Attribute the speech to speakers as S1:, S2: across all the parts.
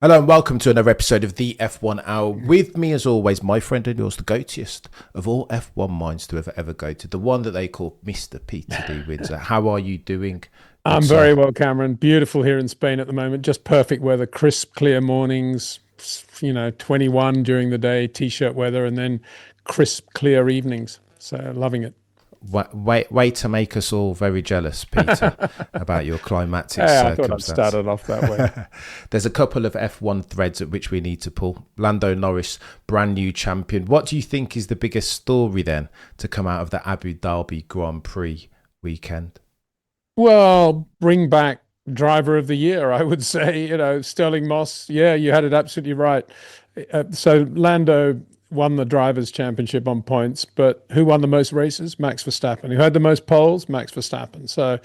S1: Hello and welcome to another episode of the F1 Hour. With me, as always, my friend and yours, the goatiest of all F1 minds to ever go to, the one that they call Mr. Peter D. Windsor. How are you doing?
S2: I'm very well, Cameron. Beautiful here in Spain at the moment. Just perfect weather, crisp, clear mornings, 21 during the day, t-shirt weather, and then crisp, clear evenings. So loving it.
S1: Way to make us all very jealous, Peter, about your climatic
S2: I thought I'd
S1: circumstance.
S2: started off that way.
S1: There's a couple of F1 threads at which we need to pull. Lando Norris, brand new champion. What do you think is the biggest story then to come out of the Abu Dhabi Grand Prix weekend?
S2: Well, bring back driver of the year, I would say. Sterling Moss. Yeah, you had it absolutely right. So Lando won the Drivers' Championship on points, but who won the most races? Max Verstappen. Who had the most poles? Max Verstappen. So,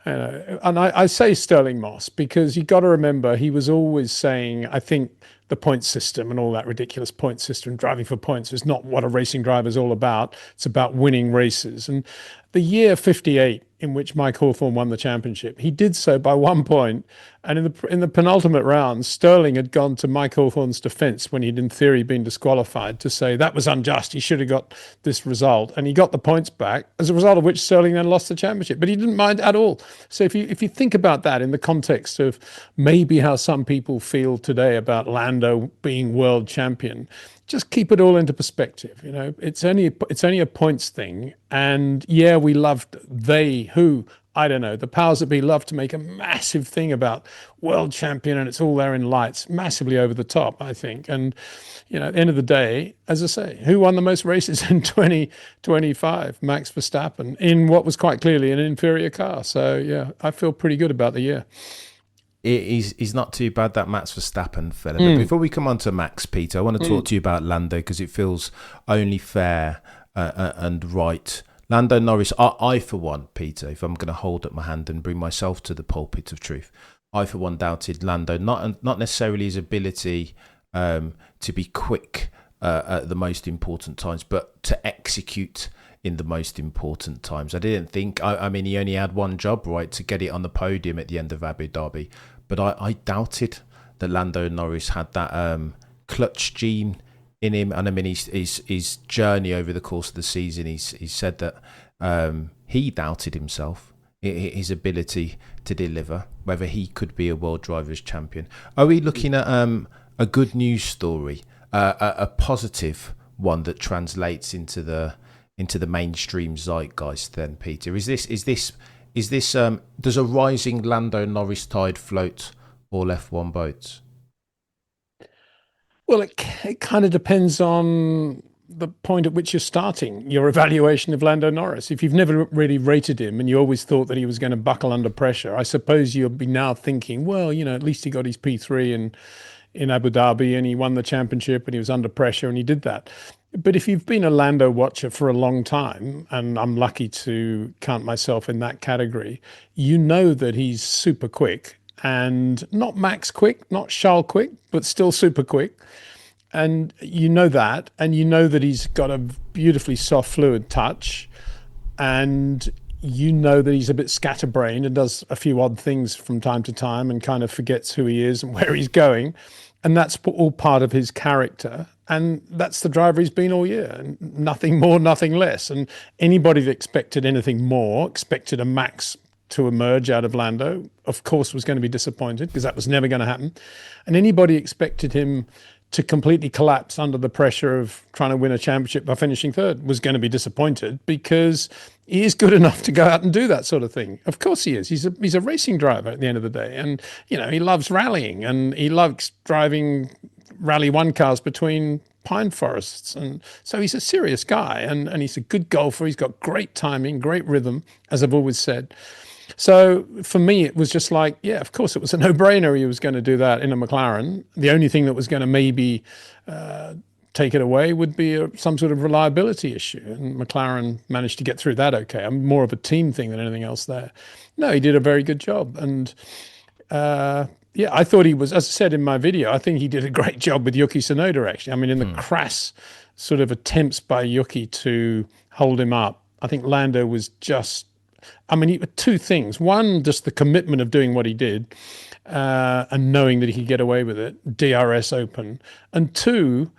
S2: and I say Sterling Moss because you got to remember he was always saying, I think the point system and all that ridiculous point system, driving for points, is not what a racing driver is all about. It's about winning races. And the year 58, in which Mike Hawthorn won the championship, he did so by 1 point. And in the penultimate round, Sterling had gone to Mike Hawthorn's defense when he'd in theory been disqualified to say that was unjust. He should have got this result. And he got the points back, as a result of which Sterling then lost the championship. But he didn't mind at all. So if you think about that in the context of maybe how some people feel today about Lando being world champion, just keep it all into perspective. It's only a points thing. And yeah, we loved the powers that be love to make a massive thing about world champion, and it's all there in lights, massively over the top, I think. And at the end of the day, as I say, who won the most races in 2025? Max Verstappen, in what was quite clearly an inferior car. So yeah, I feel pretty good about the year.
S1: He's not too bad, that Max Verstappen fella. But before we come on to Max, Peter, I want to talk to you about Lando because it feels only fair and right. Lando Norris, I for one, Peter, if I'm going to hold up my hand and bring myself to the pulpit of truth, I for one doubted Lando, not necessarily his ability to be quick at the most important times, but to execute in the most important times. I didn't think, I mean, he only had one job, right, to get it on the podium at the end of Abu Dhabi. But I doubted that Lando Norris had that clutch gene in him. And I mean, his journey over the course of the season, he's said that he doubted himself, his ability to deliver, whether he could be a World Drivers' Champion. Are we looking at a good news story, a positive one that translates into the mainstream zeitgeist then, Peter? Is this does a rising Lando Norris tide float all F1 boats?
S2: Well, it kind of depends on the point at which you're starting your evaluation of Lando Norris. If you've never really rated him and you always thought that he was going to buckle under pressure, I suppose you'll be now thinking, well, at least he got his P3 in Abu Dhabi and he won the championship and he was under pressure and he did that. But if you've been a Lando watcher for a long time, and I'm lucky to count myself in that category, you know that he's super quick and not Max quick, not Charles quick, but still super quick. And you know that, and you know that he's got a beautifully soft fluid touch, and you know that he's a bit scatterbrained and does a few odd things from time to time and kind of forgets who he is and where he's going. And that's all part of his character. And that's the driver he's been all year. And nothing more, nothing less. And anybody that expected anything more, expected a Max to emerge out of Lando, of course was going to be disappointed because that was never going to happen. And anybody expected him to completely collapse under the pressure of trying to win a championship by finishing third was going to be disappointed because he is good enough to go out and do that sort of thing. Of course he is. He's a racing driver at the end of the day. And, he loves rallying and he loves driving Rally 1 cars between pine forests. And so he's a serious guy and he's a good golfer. He's got great timing, great rhythm, as I've always said. So for me, it was just like, yeah, of course, it was a no-brainer he was going to do that in a McLaren. The only thing that was going to maybe take it away would be some sort of reliability issue. And McLaren managed to get through that okay. I'm more of a team thing than anything else there. No, he did a very good job. And yeah, I thought he was, as I said in my video, I think he did a great job with Yuki Tsunoda, actually. I mean, in the crass sort of attempts by Yuki to hold him up, I think Lando was just I mean, two things. One, just the commitment of doing what he did and knowing that he could get away with it, DRS open. And two,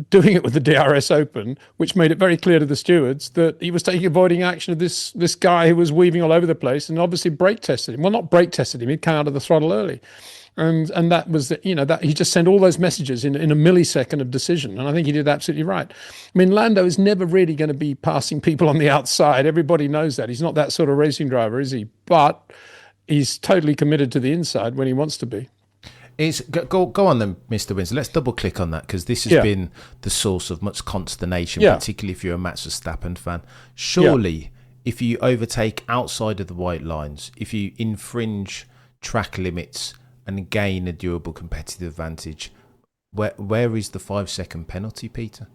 S2: doing it with the DRS open, which made it very clear to the stewards that he was taking avoiding action of this guy who was weaving all over the place and obviously brake tested him. Well, not brake tested him, he came out of the throttle early. And that was, that he just sent all those messages in a millisecond of decision. And I think he did absolutely right. I mean, Lando is never really going to be passing people on the outside. Everybody knows that. He's not that sort of racing driver, is he? But he's totally committed to the inside when he wants to be.
S1: Go on then, Mr. Windsor. Let's double click on that, because this has been the source of much consternation, particularly if you're a Max Verstappen fan. Surely, if you overtake outside of the white lines, if you infringe track limits and gain a durable competitive advantage, where is the 5-second penalty, Peter?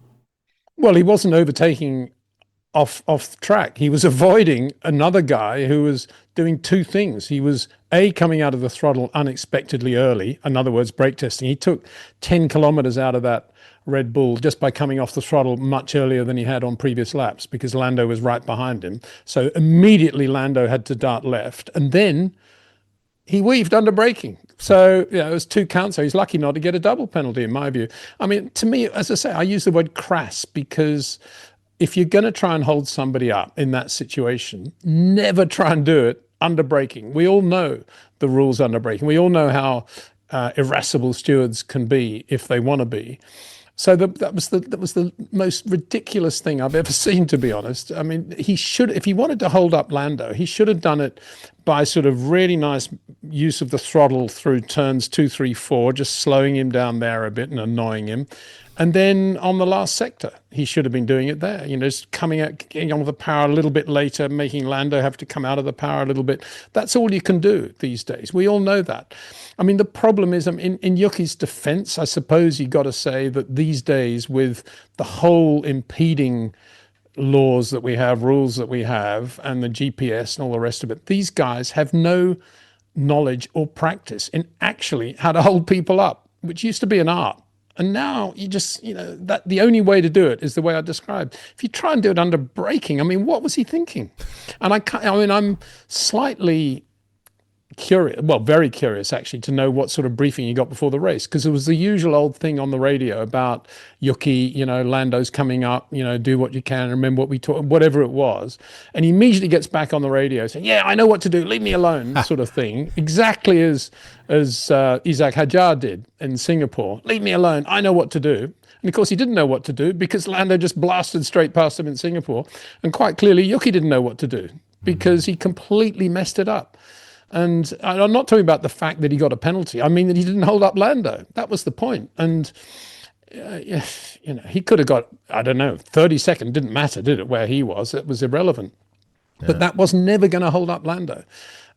S2: Well, he wasn't overtaking off track. He was avoiding another guy who was doing two things. He was coming out of the throttle unexpectedly early, in other words, brake testing. He took 10 kilometers out of that Red Bull just by coming off the throttle much earlier than he had on previous laps, because Lando was right behind him. So immediately Lando had to dart left, and then he weaved under braking. So, it was 2 counts. So he's lucky not to get a double penalty, in my view. I mean, to me, as I say, I use the word crass because if you're going to try and hold somebody up in that situation, never try and do it under braking. We all know the rules under braking. We all know how irascible stewards can be if they want to be. So that was the most ridiculous thing I've ever seen, to be honest. I mean, if he wanted to hold up Lando, he should have done it by sort of really nice use of the throttle through turns 2, 3, 4, just slowing him down there a bit and annoying him. And then on the last sector, he should have been doing it there, just getting on with the power a little bit later, making Lando have to come out of the power a little bit. That's all you can do these days. We all know that. I mean, the problem is, in Yuki's defense, I suppose you got to say that these days, with the whole impeding laws that we have, rules that we have, and the GPS and all the rest of it, these guys have no knowledge or practice in actually how to hold people up, which used to be an art. And now you just, that the only way to do it is the way I described. If you try and do it under braking, I mean, what was he thinking? And I'm slightly curious, well, very curious actually, to know what sort of briefing he got before the race, because it was the usual old thing on the radio about Yuki, Lando's coming up, do what you can, remember what we talked, whatever it was. And he immediately gets back on the radio saying, yeah, I know what to do, leave me alone, sort of thing. Exactly as Isaac Hadjar did in Singapore. Leave me alone, I know what to do. And of course, he didn't know what to do because Lando just blasted straight past him in Singapore. And quite clearly, Yuki didn't know what to do because he completely messed it up. And I'm not talking about the fact that he got a penalty. I mean that he didn't hold up Lando. That was the point. And, he could have got, 30 seconds. Didn't matter, did it, where he was? It was irrelevant. Yeah. But that was never going to hold up Lando.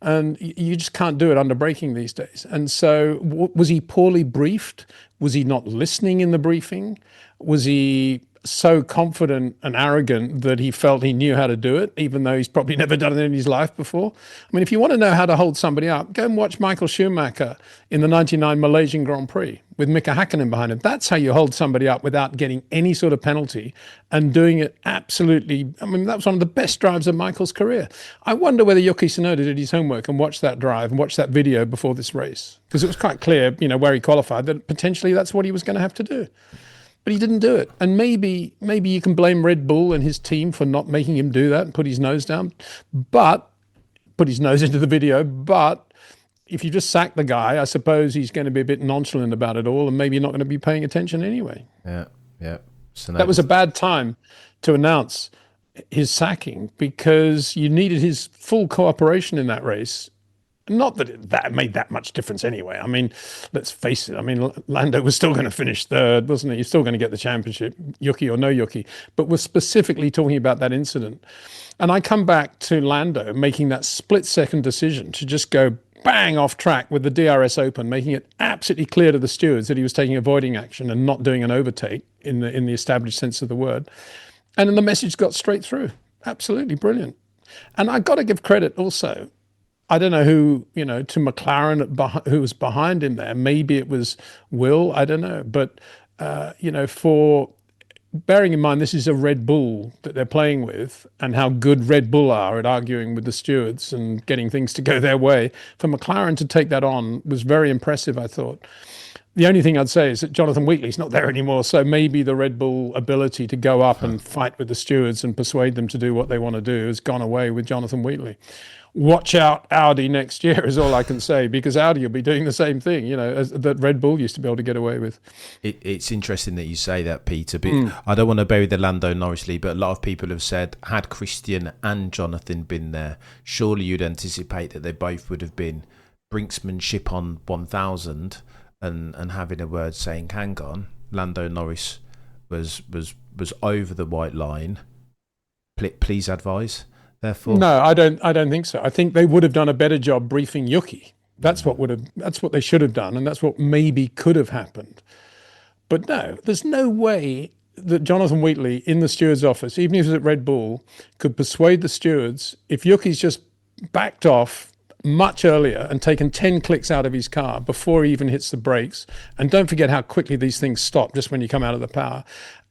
S2: And you just can't do it under braking these days. And so was he poorly briefed? Was he not listening in the briefing? Was he so confident and arrogant that he felt he knew how to do it, even though he's probably never done it in his life before? I mean, if you want to know how to hold somebody up, go and watch Michael Schumacher in the 99 Malaysian Grand Prix with Mika Hakkinen behind him. That's how you hold somebody up without getting any sort of penalty and doing it absolutely. I mean, that was one of the best drives of Michael's career. I wonder whether Yuki Tsunoda did his homework and watched that drive and watched that video before this race, because it was quite clear, where he qualified, that potentially that's what he was going to have to do. But he didn't do it. And maybe you can blame Red Bull and his team for not making him do that and put his nose down, but put his nose into the video. But if you just sack the guy, I suppose he's going to be a bit nonchalant about it all and maybe not going to be paying attention anyway.
S1: Yeah. So
S2: that was a bad time to announce his because you needed his full cooperation in that race. Not that that made that much difference anyway. I mean, let's face it. I mean, Lando was still going to finish third, wasn't he? He's still going to get the championship, Yuki or no Yuki. But we're specifically talking about that incident. And I come back to Lando making that split-second decision to just go bang off track with the DRS open, making it absolutely clear to the stewards that he was taking avoiding action and not doing an overtake in the established sense of the word. And then the message got straight through. Absolutely brilliant. And I got to give credit also. I don't know who, to McLaren, who was behind him there. Maybe it was Will, I don't know. But, for bearing in mind this is a Red Bull that they're playing with, and how good Red Bull are at arguing with the stewards and getting things to go their way, for McLaren to take that on was very impressive, I thought. The only thing I'd say is that Jonathan Wheatley's not there anymore, so maybe the Red Bull ability to go up and fight with the stewards and persuade them to do what they want to do has gone away with Jonathan Wheatley. Watch out Audi next year is all I can say, because Audi will be doing the same thing, as that Red Bull used to be able to get away with.
S1: It's interesting that you say that, Peter. But I don't want to bury the Lando Norris lead, but a lot of people have said, had Christian and Jonathan been there, surely you'd anticipate that they both would have been brinksmanship on 1,000 and having a word saying, hang on, Lando Norris was over the white line. Please advise. Therefore,
S2: no, I don't think so. I think they would have done a better job briefing Yuki. That's what they should have done, and that's what maybe could have happened. But no, there's no way that Jonathan Wheatley in the steward's office, even if he was at Red Bull, could persuade the stewards, if Yuki's just backed off much earlier and taken 10 clicks out of his car before he even hits the brakes. And don't forget how quickly these things stop just when you come out of the power.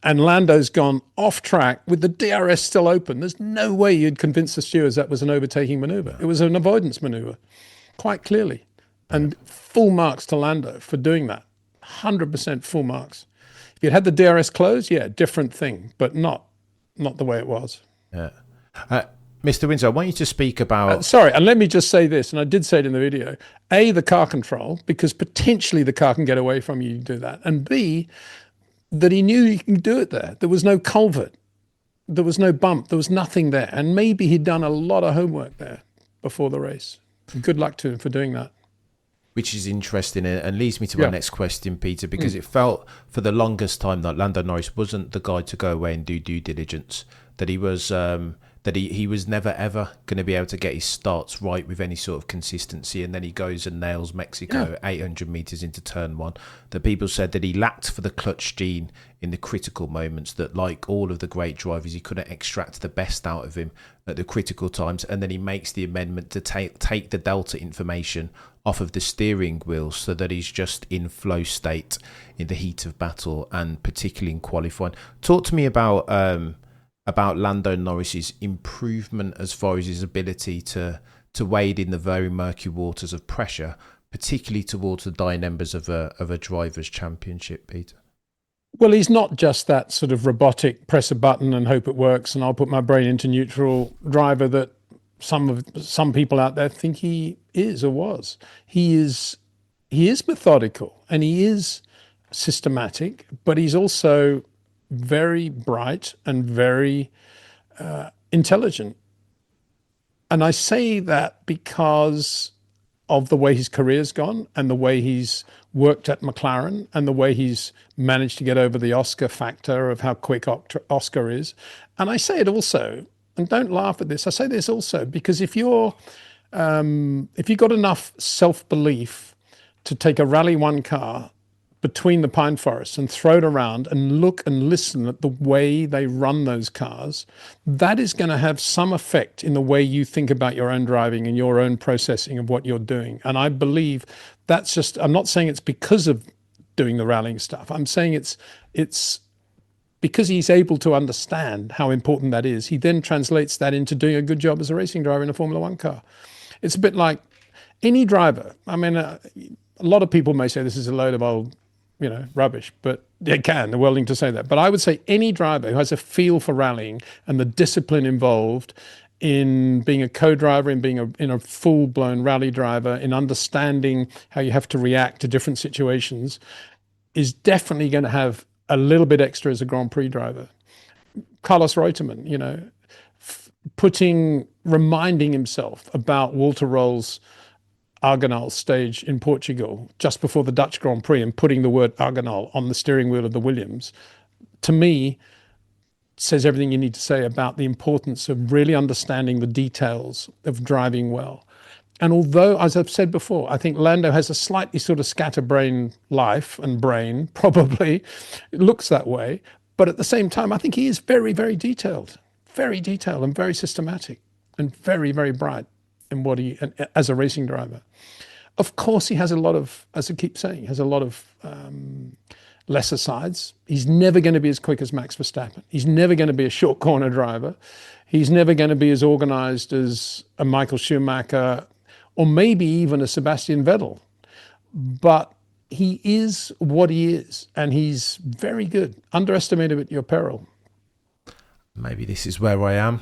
S2: And Lando's gone off track with the DRS still open. There's no way you'd convince the stewards that was an overtaking maneuver. It was an avoidance maneuver, quite clearly. And full marks to Lando for doing that. 100% full marks. If you'd had the DRS closed, yeah, different thing, but not the way it was.
S1: Yeah. Mr. Windsor, I want you to speak about...
S2: sorry, and let me just say this, and I did say it in the video. A, the car control, because potentially the car can get away from you to do that. And B, that he knew he could do it there. There was no culvert. There was no bump. There was nothing there. And maybe he'd done a lot of homework there before the race. Good luck to him for doing that.
S1: Which is interesting and leads me to my next question, Peter, because it felt for the longest time that Lando Norris wasn't the guy to go away and do due diligence, that he was... that he was never, ever going to be able to get his starts right with any sort of consistency. And then he goes and nails Mexico 800 metres into turn one. That people said that he lacked for the clutch gene in the critical moments, that like all of the great drivers, he couldn't extract the best out of him at the critical times. And then he makes the amendment to take the delta information off of the steering wheel so that he's just in flow state in the heat of battle, and particularly in qualifying. Talk to me about Lando Norris's improvement as far as his ability to wade in the very murky waters of pressure, particularly towards the dying embers of a driver's championship, Peter.
S2: Well, he's not just that sort of robotic press a button and hope it works and I'll put my brain into neutral driver that some people out there think he is or was. He is methodical and he is systematic, but he's also very bright and very intelligent. And I say that because of the way his career's gone and the way he's worked at McLaren and the way he's managed to get over the Oscar factor of how quick Oscar is. And I say it also, and don't laugh at this, I say this also because if you've got enough self-belief to take a Rally 1 car between the pine forests and throw it around and look and listen at the way they run those cars, that is going to have some effect in the way you think about your own driving and your own processing of what you're doing. And I believe that's just, I'm not saying it's because of doing the rallying stuff. I'm saying it's because he's able to understand how important that is. He then translates that into doing a good job as a racing driver in a Formula One car. It's a bit like any driver. I mean, a lot of people may say this is a load of old rubbish, but they're willing to say that. But I would say any driver who has a feel for rallying and the discipline involved in being a co-driver, in being a full-blown rally driver, in understanding how you have to react to different situations, is definitely going to have a little bit extra as a Grand Prix driver. Carlos Reutemann, reminding himself about Walter Roll's Argonal stage in Portugal just before the Dutch Grand Prix and putting the word Argonal on the steering wheel of the Williams, to me, says everything you need to say about the importance of really understanding the details of driving well. And although, as I've said before, I think Lando has a slightly sort of scatterbrain life and brain, probably, it looks that way, but at the same time, I think he is very, very detailed and very systematic and very, very bright in what he, as a racing driver. Of course, he has a lot of, as I keep saying, he has a lot of lesser sides. He's never going to be as quick as Max Verstappen. He's never going to be a short corner driver. He's never going to be as organised as a Michael Schumacher or maybe even a Sebastian Vettel. But he is what he is, and he's very good. Underestimate him at your peril.
S1: Maybe this is where I am,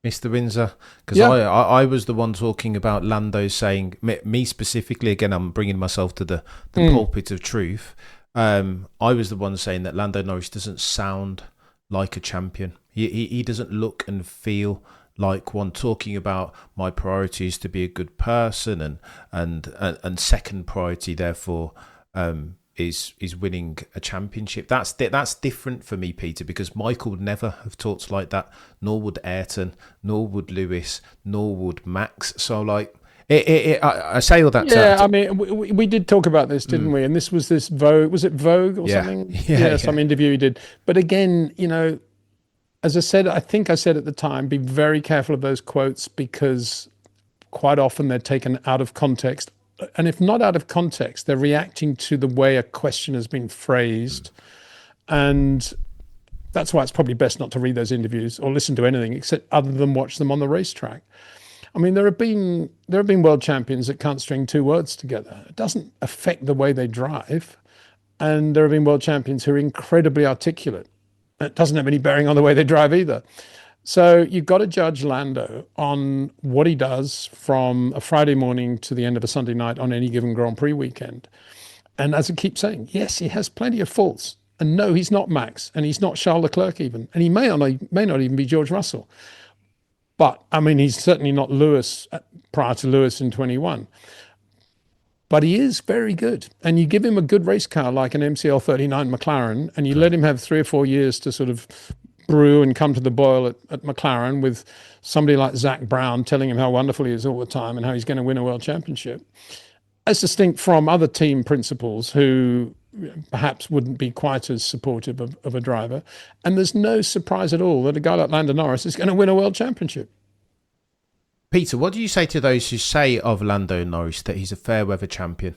S1: Mr. Windsor, because I was the one talking about Lando saying, me specifically, again, I'm bringing myself to the pulpit of truth. I was the one saying that Lando Norris doesn't sound like a champion. He doesn't look and feel like one. Talking about my priority is to be a good person, and second priority, therefore, is winning a championship. That's different for me, Peter, because Michael would never have talked like that, nor would Ayrton, nor would Lewis, nor would Max. So like I say all that.
S2: Yeah, I mean, we did talk about this, didn't we? And this was this Vogue. Was it Vogue or something? Yeah, some interview he did. But again, you know, as I said, I think I said at the time, be very careful of those quotes, because quite often they're taken out of context. And if not out of context, they're reacting to the way a question has been phrased. And that's why it's probably best not to read those interviews or listen to anything except other than watch them on the racetrack. I mean, there have been world champions that can't string two words together. It doesn't affect the way they drive. And there have been world champions who are incredibly articulate. It doesn't have any bearing on the way they drive either. So you've got to judge Lando on what he does from a Friday morning to the end of a Sunday night on any given Grand Prix weekend. And as I keep saying, yes, he has plenty of faults. And no, he's not Max, and he's not Charles Leclerc even. And he may not even be George Russell. But, I mean, he's certainly not Lewis prior to Lewis in 21. But he is very good. And you give him a good race car like an MCL 39 McLaren, and you let him have 3 or 4 years to sort of brew and come to the boil at McLaren, with somebody like Zach Brown telling him how wonderful he is all the time and how he's going to win a world championship, as distinct from other team principals who perhaps wouldn't be quite as supportive of a driver. And there's no surprise at all that a guy like Lando Norris is going to win a world championship.
S1: Peter, what do you say to those who say of Lando Norris that he's a fair weather champion,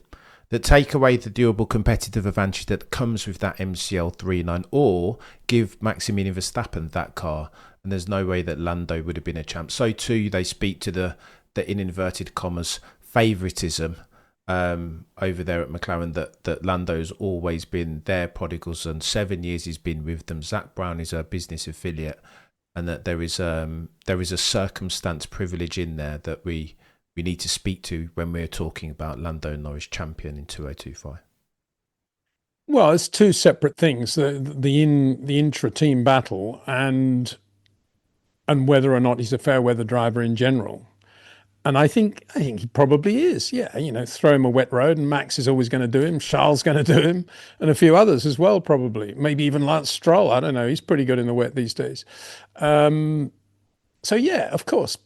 S1: that take away the durable competitive advantage that comes with that MCL 39, or give Maximilian Verstappen that car, and there's no way that Lando would have been a champ? So too, they speak to the in inverted commas favouritism over there at McLaren, that Lando's always been their prodigal son. 7 years he's been with them. Zach Brown is a business affiliate, and that there is a circumstance privilege in there that we need to speak to when we're talking about Lando Norris champion in 2025.
S2: Well, it's two separate things: the intra-team battle and whether or not he's a fair weather driver in general. And I think he probably is. Yeah, you know, throw him a wet road, and Max is always going to do him. Charles going to do him, and a few others as well, probably. Maybe even Lance Stroll. I don't know. He's pretty good in the wet these days. So yeah, of course.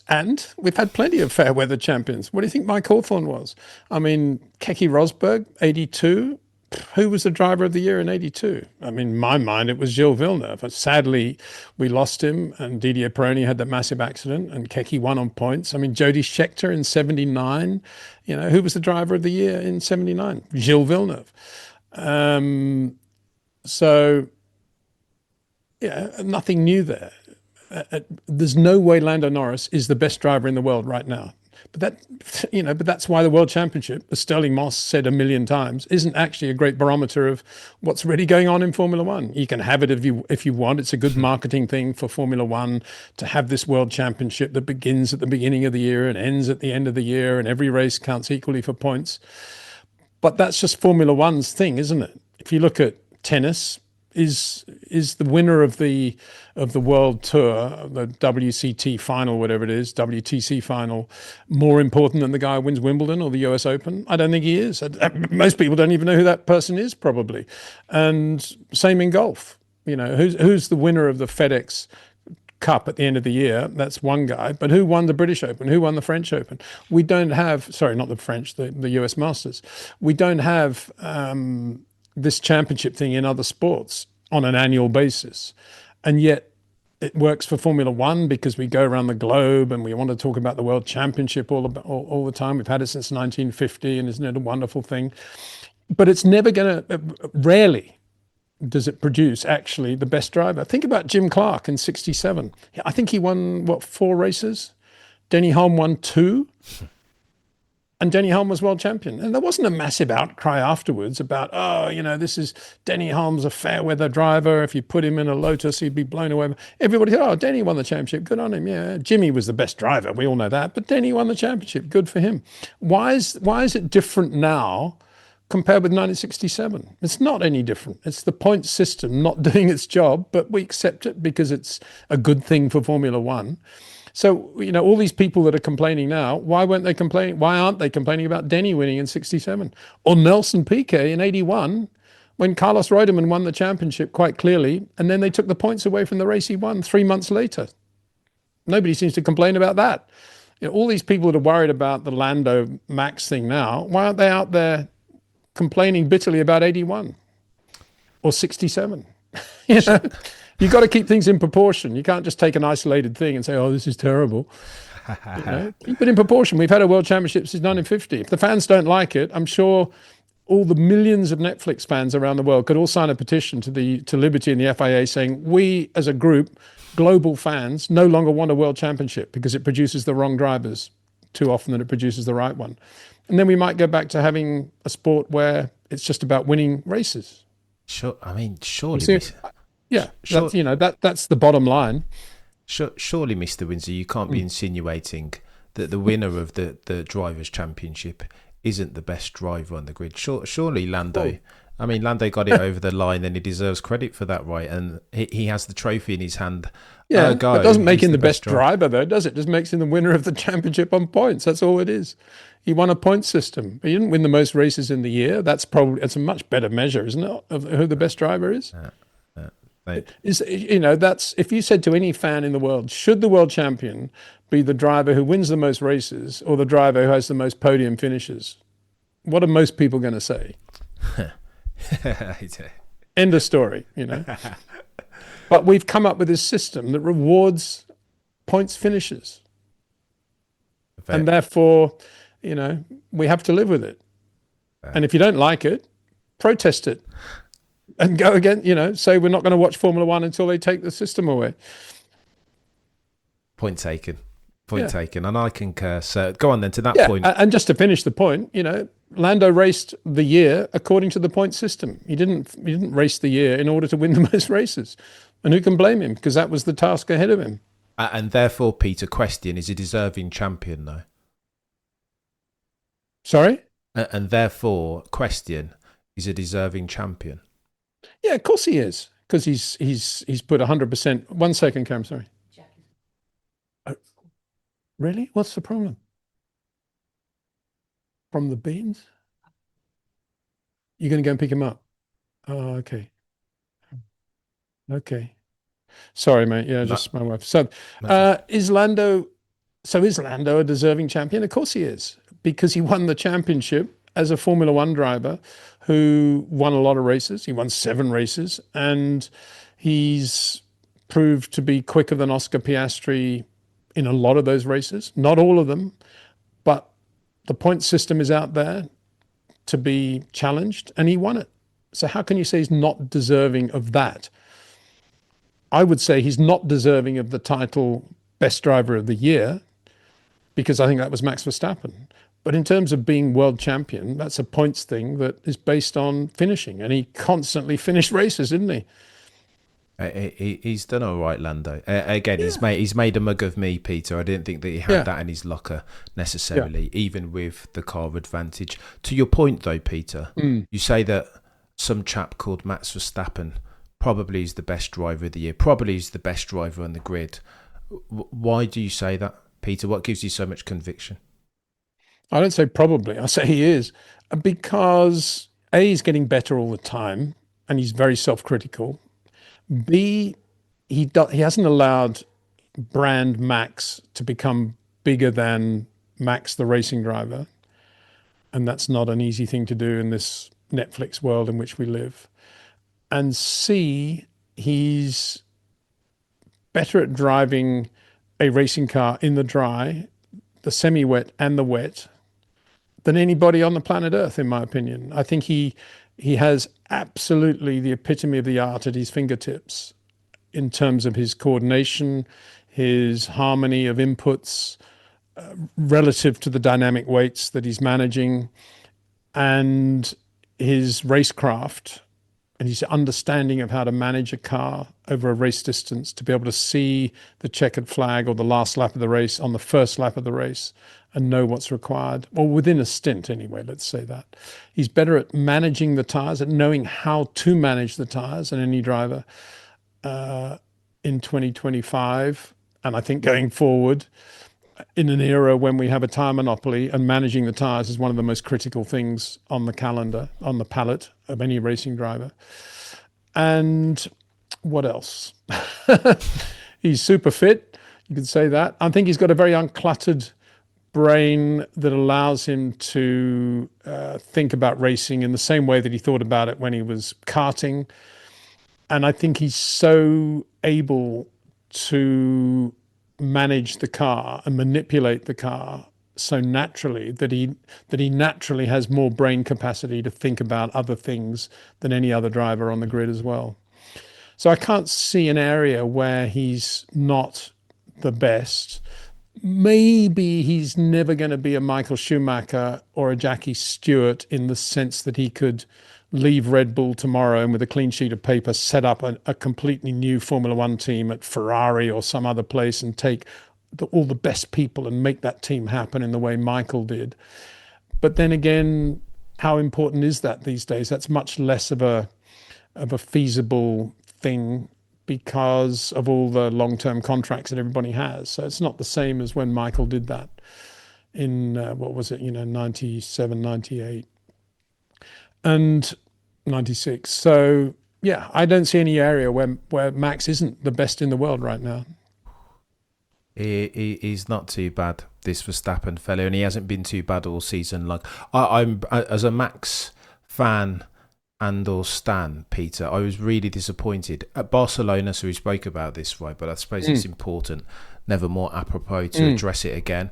S2: And we've had plenty of fair weather champions. What do you think Mike Hawthorne was? I mean, Keke Rosberg, 82. Who was the driver of the year in 82? I mean, in my mind, it was Gilles Villeneuve. Sadly, we lost him, and Didier Pironi had that massive accident, and Keke won on points. I mean, Jody Scheckter in 79. You know, who was the driver of the year in 79? Gilles Villeneuve. So, yeah, nothing new there. There's no way Lando Norris is the best driver in the world right now. But that's why the World Championship, as Sterling Moss said a million times, isn't actually a great barometer of what's really going on in Formula One. You can have it if you want. It's a good marketing thing for Formula One to have this World Championship that begins at the beginning of the year and ends at the end of the year, and every race counts equally for points. But that's just Formula One's thing, isn't it? If you look at tennis, is the winner of the World Tour, the WCT final, whatever it is, WTC final, more important than the guy who wins Wimbledon or the US Open? I don't think he is. Most people don't even know who that person is, probably. And same in golf. You know, who's the winner of the FedEx Cup at the end of the year? That's one guy. But who won the British Open? Who won the French Open? We don't have, sorry, not the French, the US Masters. We don't have this championship thing in other sports on an annual basis. And yet it works for Formula One because we go around the globe and we want to talk about the World Championship all the time. We've had it since 1950, and isn't it a wonderful thing? but it's never going to, rarely does it produce actually the best driver. Think about Jim Clark in 67. I think he won, what, 4 races? Denny Hulme won 2. And Denny Hulme was world champion. And there wasn't a massive outcry afterwards about, oh, this is Denny Hulme's a fair weather driver. If you put him in a Lotus, he'd be blown away. Everybody said, oh, Denny won the championship. Good on him. Yeah, Jimmy was the best driver. We all know that. But Denny won the championship. Good for him. Why is it different now compared with 1967? It's not any different. It's the point system not doing its job, but we accept it because it's a good thing for Formula One. So, all these people that are complaining now, why weren't they complaining? Why aren't they complaining about Denny winning in 67 or Nelson Piquet in 81 when Carlos Reutemann won the championship quite clearly, and then they took the points away from the race he won 3 months later? Nobody seems to complain about that. All these people that are worried about the Lando Max thing now, why aren't they out there complaining bitterly about 81 or 67? You've got to keep things in proportion. You can't just take an isolated thing and say, oh, this is terrible. Keep it in proportion. We've had a world championship since 1950. If the fans don't like it, I'm sure all the millions of Netflix fans around the world could all sign a petition to Liberty and the FIA saying, we as a group, global fans, no longer want a world championship because it produces the wrong drivers too often than it produces the right one. And then we might go back to having a sport where it's just about winning races.
S1: Sure. I mean, surely.
S2: Yeah, that's the bottom line.
S1: Surely, Mr. Windsor, you can't be insinuating that the winner of the Drivers' Championship isn't the best driver on the grid. Surely Lando, Lando got it over the line and he deserves credit for that, right? And he has the trophy in his hand.
S2: Yeah, but it doesn't make him the best driver, though, does it? Just makes him the winner of the championship on points. That's all it is. He won a point system. He didn't win the most races in the year. It's a much better measure, isn't it, of who the best driver is? That's, if you said to any fan in the world, should the world champion be the driver who wins the most races or the driver who has the most podium finishes? What are most people going to say? End of story, But we've come up with this system that rewards points finishes. And therefore, we have to live with it. And if you don't like it, protest it. And go again, say we're not going to watch Formula One until they take the system away.
S1: Point taken. And I concur. So go on then to that point.
S2: And just to finish the point, Lando raced the year according to the point system. He didn't race the year in order to win the most races. And who can blame him? Because that was the task ahead of him.
S1: And therefore, Peter, question, is he deserving champion though?
S2: Sorry?
S1: And therefore, question, is a deserving champion?
S2: Yeah, of course he is, because he's put 100%. 1 second, Cam. Sorry. Really? What's the problem? From the beans? You're going to go and pick him up? Oh, okay. Okay. Sorry, mate. Yeah, just my wife. So, is Lando a deserving champion? Of course he is, because he won the championship as a Formula One driver who won a lot of races. He won 7 races, and he's proved to be quicker than Oscar Piastri in a lot of those races. Not all of them, but the point system is out there to be challenged, and he won it. So how can you say he's not deserving of that? I would say he's not deserving of the title Best Driver of the Year, because I think that was Max Verstappen. But in terms of being world champion, that's a points thing that is based on finishing. And he constantly finished races, didn't he?
S1: He's done all right, Lando. Again, he's made a mug of me, Peter. I didn't think that he had that in his locker necessarily, even with the car advantage. To your point, though, Peter, you say that some chap called Max Verstappen probably is the best driver of the year, probably is the best driver on the grid. Why do you say that, Peter? What gives you so much conviction?
S2: I don't say probably. I say he is, because A, he's getting better all the time, and he's very self-critical. B, he hasn't allowed brand Max to become bigger than Max, the racing driver, and that's not an easy thing to do in this Netflix world in which we live. And C, he's better at driving a racing car in the dry, the semi-wet and the wet, than anybody on the planet Earth, in my opinion. I think he has absolutely the epitome of the art at his fingertips in terms of his coordination, his harmony of inputs relative to the dynamic weights that he's managing, and his racecraft and his understanding of how to manage a car over a race distance, to be able to see the checkered flag or the last lap of the race on the first lap of the race and know what's required, or within a stint anyway, let's say that. He's better at managing the tyres, at knowing how to manage the tyres than any driver in 2025. And I think going forward, in an era when we have a tyre monopoly, and managing the tyres is one of the most critical things on the calendar, on the palette of any racing driver. And what else? He's super fit, you could say that. I think he's got a very uncluttered brain that allows him to think about racing in the same way that he thought about it when he was karting. And I think he's so able to manage the car and manipulate the car so naturally that he naturally has more brain capacity to think about other things than any other driver on the grid as well. So I can't see an area where he's not the best. Maybe he's never going to be a Michael Schumacher or a Jackie Stewart in the sense that he could leave Red Bull tomorrow and with a clean sheet of paper set up a completely new Formula One team at Ferrari or some other place and take all the best people and make that team happen in the way Michael did. But then again, how important is that these days? That's much less of a feasible thing because of all the long-term contracts that everybody has. So it's not the same as when Michael did that in, 97, 98. And 96. So, yeah, I don't see any area where Max isn't the best in the world right now.
S1: He's not too bad, this Verstappen fellow, and he hasn't been too bad all season. Like I'm as a Max fan and or stan, Peter, I was really disappointed at Barcelona. So we spoke about this, right? But I suppose it's important, never more apropos to address it again.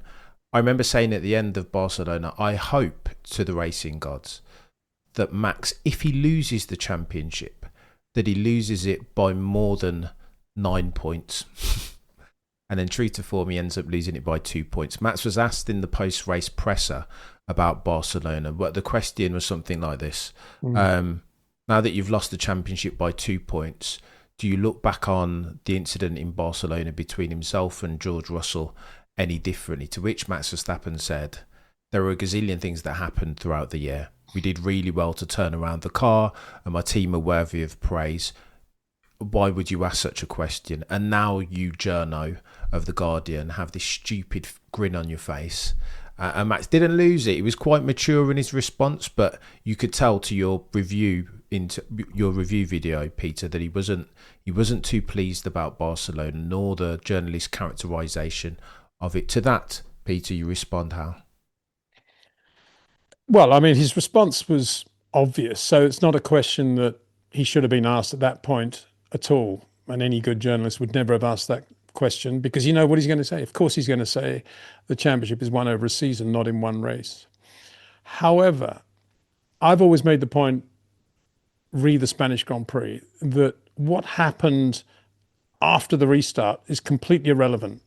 S1: I remember saying at the end of Barcelona, I hope to the racing gods that Max, if he loses the championship, that he loses it by more than 9 points. And then true to form, he ends up losing it by 2 points. Max was asked in the post-race presser about Barcelona, but the question was something like this. Now that you've lost the championship by 2 points, do you look back on the incident in Barcelona between himself and George Russell any differently? To which Max Verstappen said, there were a gazillion things that happened throughout the year. We did really well to turn around the car, and my team are worthy of praise. Why would you ask such a question? And now you, journo of The Guardian, have this stupid grin on your face. And Max didn't lose it. He was quite mature in his response, but you could tell to your review video, Peter, that he wasn't too pleased about Barcelona, nor the journalist's characterisation of it. To that, Peter, you respond how?
S2: Well, I mean, his response was obvious. So it's not a question that he should have been asked at that point at all. And any good journalist would never have asked that question, because you know what he's going to say. Of course, he's going to say the championship is won over a season, not in one race. However, I've always made the point, re the Spanish Grand Prix, that what happened after the restart is completely irrelevant,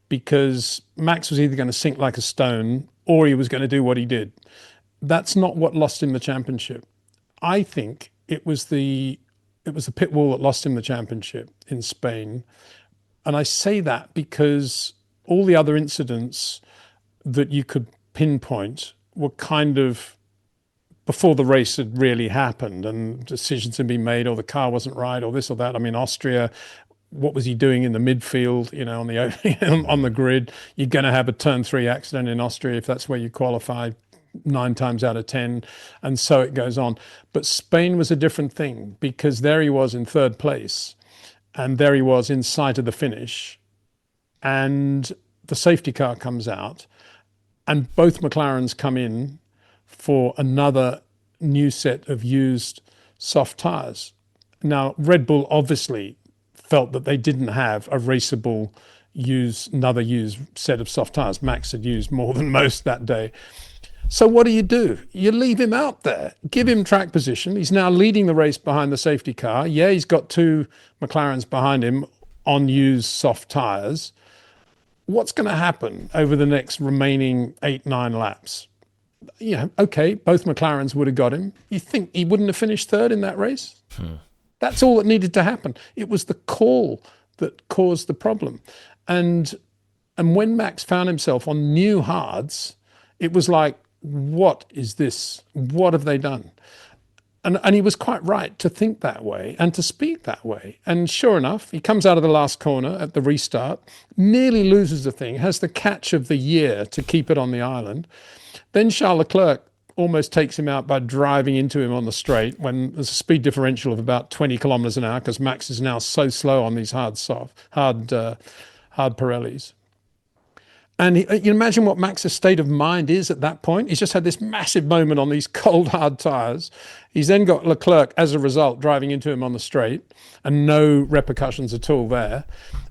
S2: because Max was either going to sink like a stone or he was going to do what he did. That's not what lost him the championship. I think it was the pit wall that lost him the championship in Spain. And I say that because all the other incidents that you could pinpoint were kind of before the race had really happened and decisions had been made, or the car wasn't right, or this or that. I mean, Austria, what was he doing in the midfield, on the on the grid? You're going to have a turn 3 accident in Austria if that's where you qualify 9 times out of 10, and so it goes on. But Spain was a different thing, because there he was in 3rd place, and there he was in sight of the finish, and the safety car comes out, and both McLarens come in for another new set of used soft tyres. Now, Red Bull obviously felt that they didn't have a raceable another used set of soft tyres. Max had used more than most that day. So what do? You leave him out there, give him track position. He's now leading the race behind the safety car. Yeah, he's got two McLarens behind him on used soft tyres. What's going to happen over the next remaining 8-9 laps? Okay, both McLarens would have got him. You think he wouldn't have finished third in that race? That's all that needed to happen. It was the call that caused the problem. And when Max found himself on new hards, it was like, what is this? What have they done? And he was quite right to think that way and to speak that way. And sure enough, he comes out of the last corner at the restart, nearly loses the thing, has the catch of the year to keep it on the island. Then Charles Leclerc almost takes him out by driving into him on the straight when there's a speed differential of about 20 kilometers an hour because Max is now so slow on these hard Pirellis. And you imagine what Max's state of mind is at that point. He's just had this massive moment on these cold, hard tyres. He's then got Leclerc, as a result, driving into him on the straight and no repercussions at all there.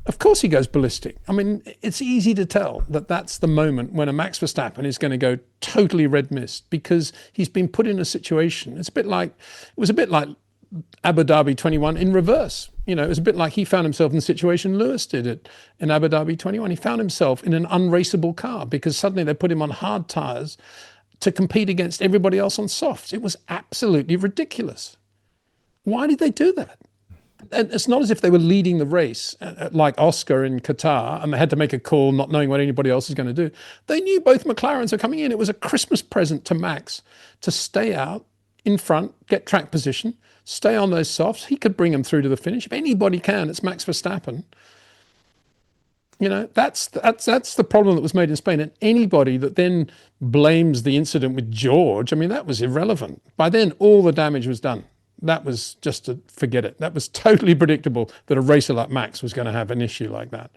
S2: Of course he goes ballistic. I mean, it's easy to tell that that's the moment when a Max Verstappen is going to go totally red mist because he's been put in a situation. It was a bit like Abu Dhabi 21 in reverse. It was a bit like he found himself in the situation Lewis did in Abu Dhabi 21. He found himself in an unraceable car because suddenly they put him on hard tyres to compete against everybody else on softs. It was absolutely ridiculous. Why did they do that? And it's not as if they were leading the race like Oscar in Qatar and they had to make a call not knowing what anybody else is going to do. They knew both McLarens are coming in. It was a Christmas present to Max to stay out in front, get track position, stay on those softs. He could bring them through to the finish. If anybody can, it's Max Verstappen. That's the problem that was made in Spain. And anybody that then blames the incident with George, I mean, that was irrelevant. By then, all the damage was done. That was just to forget it. That was totally predictable that a racer like Max was going to have an issue like that.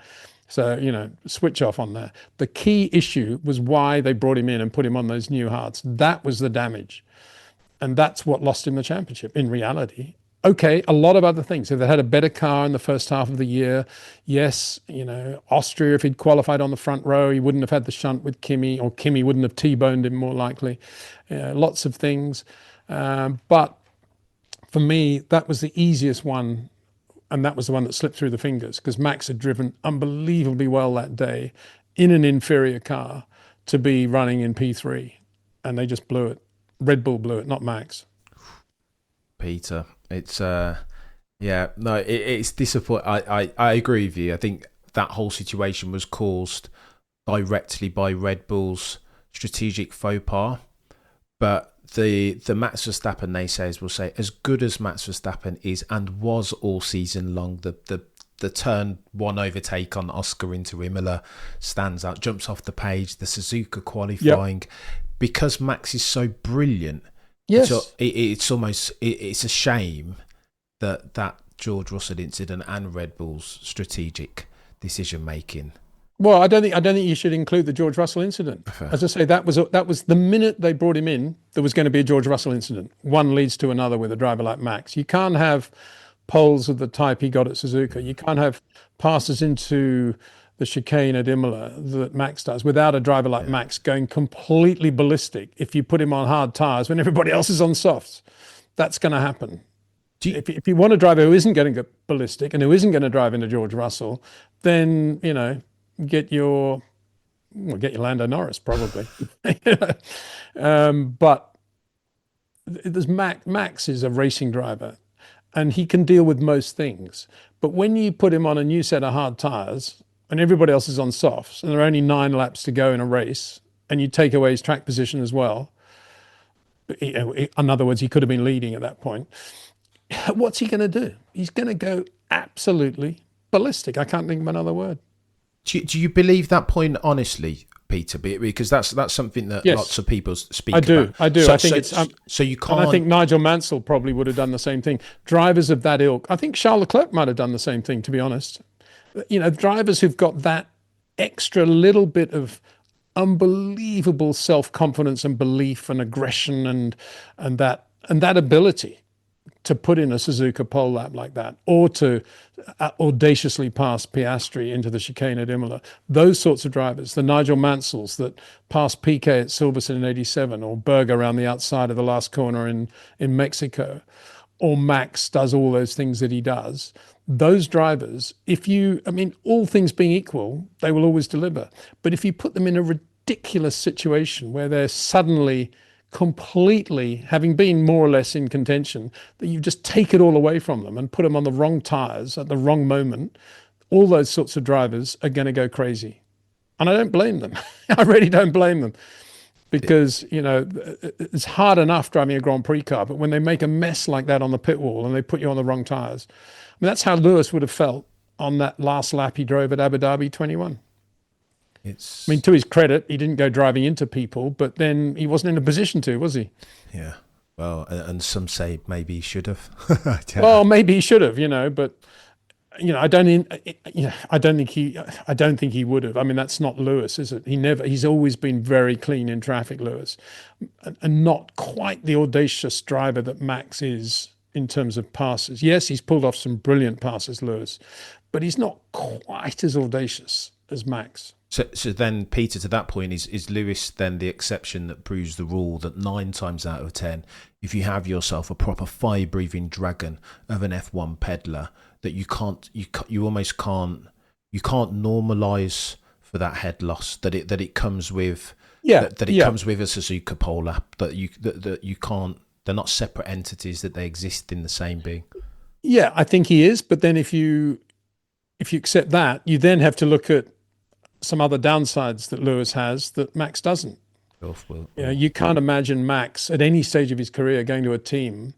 S2: So, switch off on that. The key issue was why they brought him in and put him on those new hards. That was the damage. And that's what lost him the championship in reality. Okay, a lot of other things. If they had a better car in the first half of the year, yes, Austria, if he'd qualified on the front row, he wouldn't have had the shunt with Kimi, or Kimi wouldn't have T-boned him more likely. Lots of things. But for me, that was the easiest one, and that was the one that slipped through the fingers because Max had driven unbelievably well that day in an inferior car to be running in P3, and they just blew it. Red Bull blew it, not Max.
S1: Peter, it's it's disappointing. I agree with you. I think that whole situation was caused directly by Red Bull's strategic faux pas. But the Max Verstappen naysayers will say, as good as Max Verstappen is and was all season long, the turn one overtake on Oscar into Imola stands out, jumps off the page. The Suzuka qualifying. Yep. Because Max is so brilliant,
S2: yes,
S1: it's a shame that George Russell incident and Red Bull's strategic decision making.
S2: Well, I don't think you should include the George Russell incident. As I say, that was the minute they brought him in, there was going to be a George Russell incident. One leads to another with a driver like Max. You can't have poles of the type he got at Suzuka. You can't have passes into the chicane at Imola that Max does without a driver like Max going completely ballistic if you put him on hard tyres when everybody else is on softs. That's going to happen. If you want a driver who isn't going to go ballistic and who isn't going to drive into George Russell, then, get your Lando Norris probably. But there's Max is a racing driver and he can deal with most things. But when you put him on a new set of hard tyres, and everybody else is on softs, and there are only 9 laps to go in a race, and you take away his track position as well, in other words, he could have been leading at that point, what's he going to do? He's going to go absolutely ballistic. I can't think of another word.
S1: Do you believe that point honestly, Peter? Because that's something that lots of people speak about.
S2: I do. I think
S1: so you can't.
S2: And I think Nigel Mansell probably would have done the same thing. Drivers of that ilk. I think Charles Leclerc might have done the same thing, to be honest. Drivers who've got that extra little bit of unbelievable self-confidence and belief and aggression and that ability to put in a Suzuka pole lap like that, or to audaciously pass Piastri into the chicane at Imola. Those sorts of drivers, the Nigel Mansells that passed Piquet at Silverstone in '87, or Berger around the outside of the last corner in Mexico, or Max does all those things that he does. Those drivers, all things being equal, they will always deliver. But if you put them in a ridiculous situation where they're suddenly completely, having been more or less in contention, that you just take it all away from them and put them on the wrong tyres at the wrong moment, all those sorts of drivers are going to go crazy. And I don't blame them. I really don't blame them, because, it's hard enough driving a Grand Prix car, but when they make a mess like that on the pit wall and they put you on the wrong tyres, that's how Lewis would have felt on that last lap he drove at Abu Dhabi 21. To his credit, he didn't go driving into people, but then he wasn't in a position to, was he?
S1: Yeah. Well, and some say maybe he should have.
S2: Well, maybe he should have, but I don't think he would have. That's not Lewis, is it? He's always been very clean in traffic, Lewis, and not quite the audacious driver that Max is in terms of passes. Yes, he's pulled off some brilliant passes, Lewis, but he's not quite as audacious as Max.
S1: So then, Peter, to that point, is Lewis then the exception that proves the rule that 9 times out of 10, if you have yourself a proper fire-breathing dragon of an F1 peddler, that you almost can't normalise for that head loss that it comes with, comes with a Suzuka pole lap, that you can't. They're not separate entities, that they exist in the same being.
S2: Yeah, I think he is. But then if you accept that, you then have to look at some other downsides that Lewis has that Max doesn't. You can't imagine Max at any stage of his career going to a team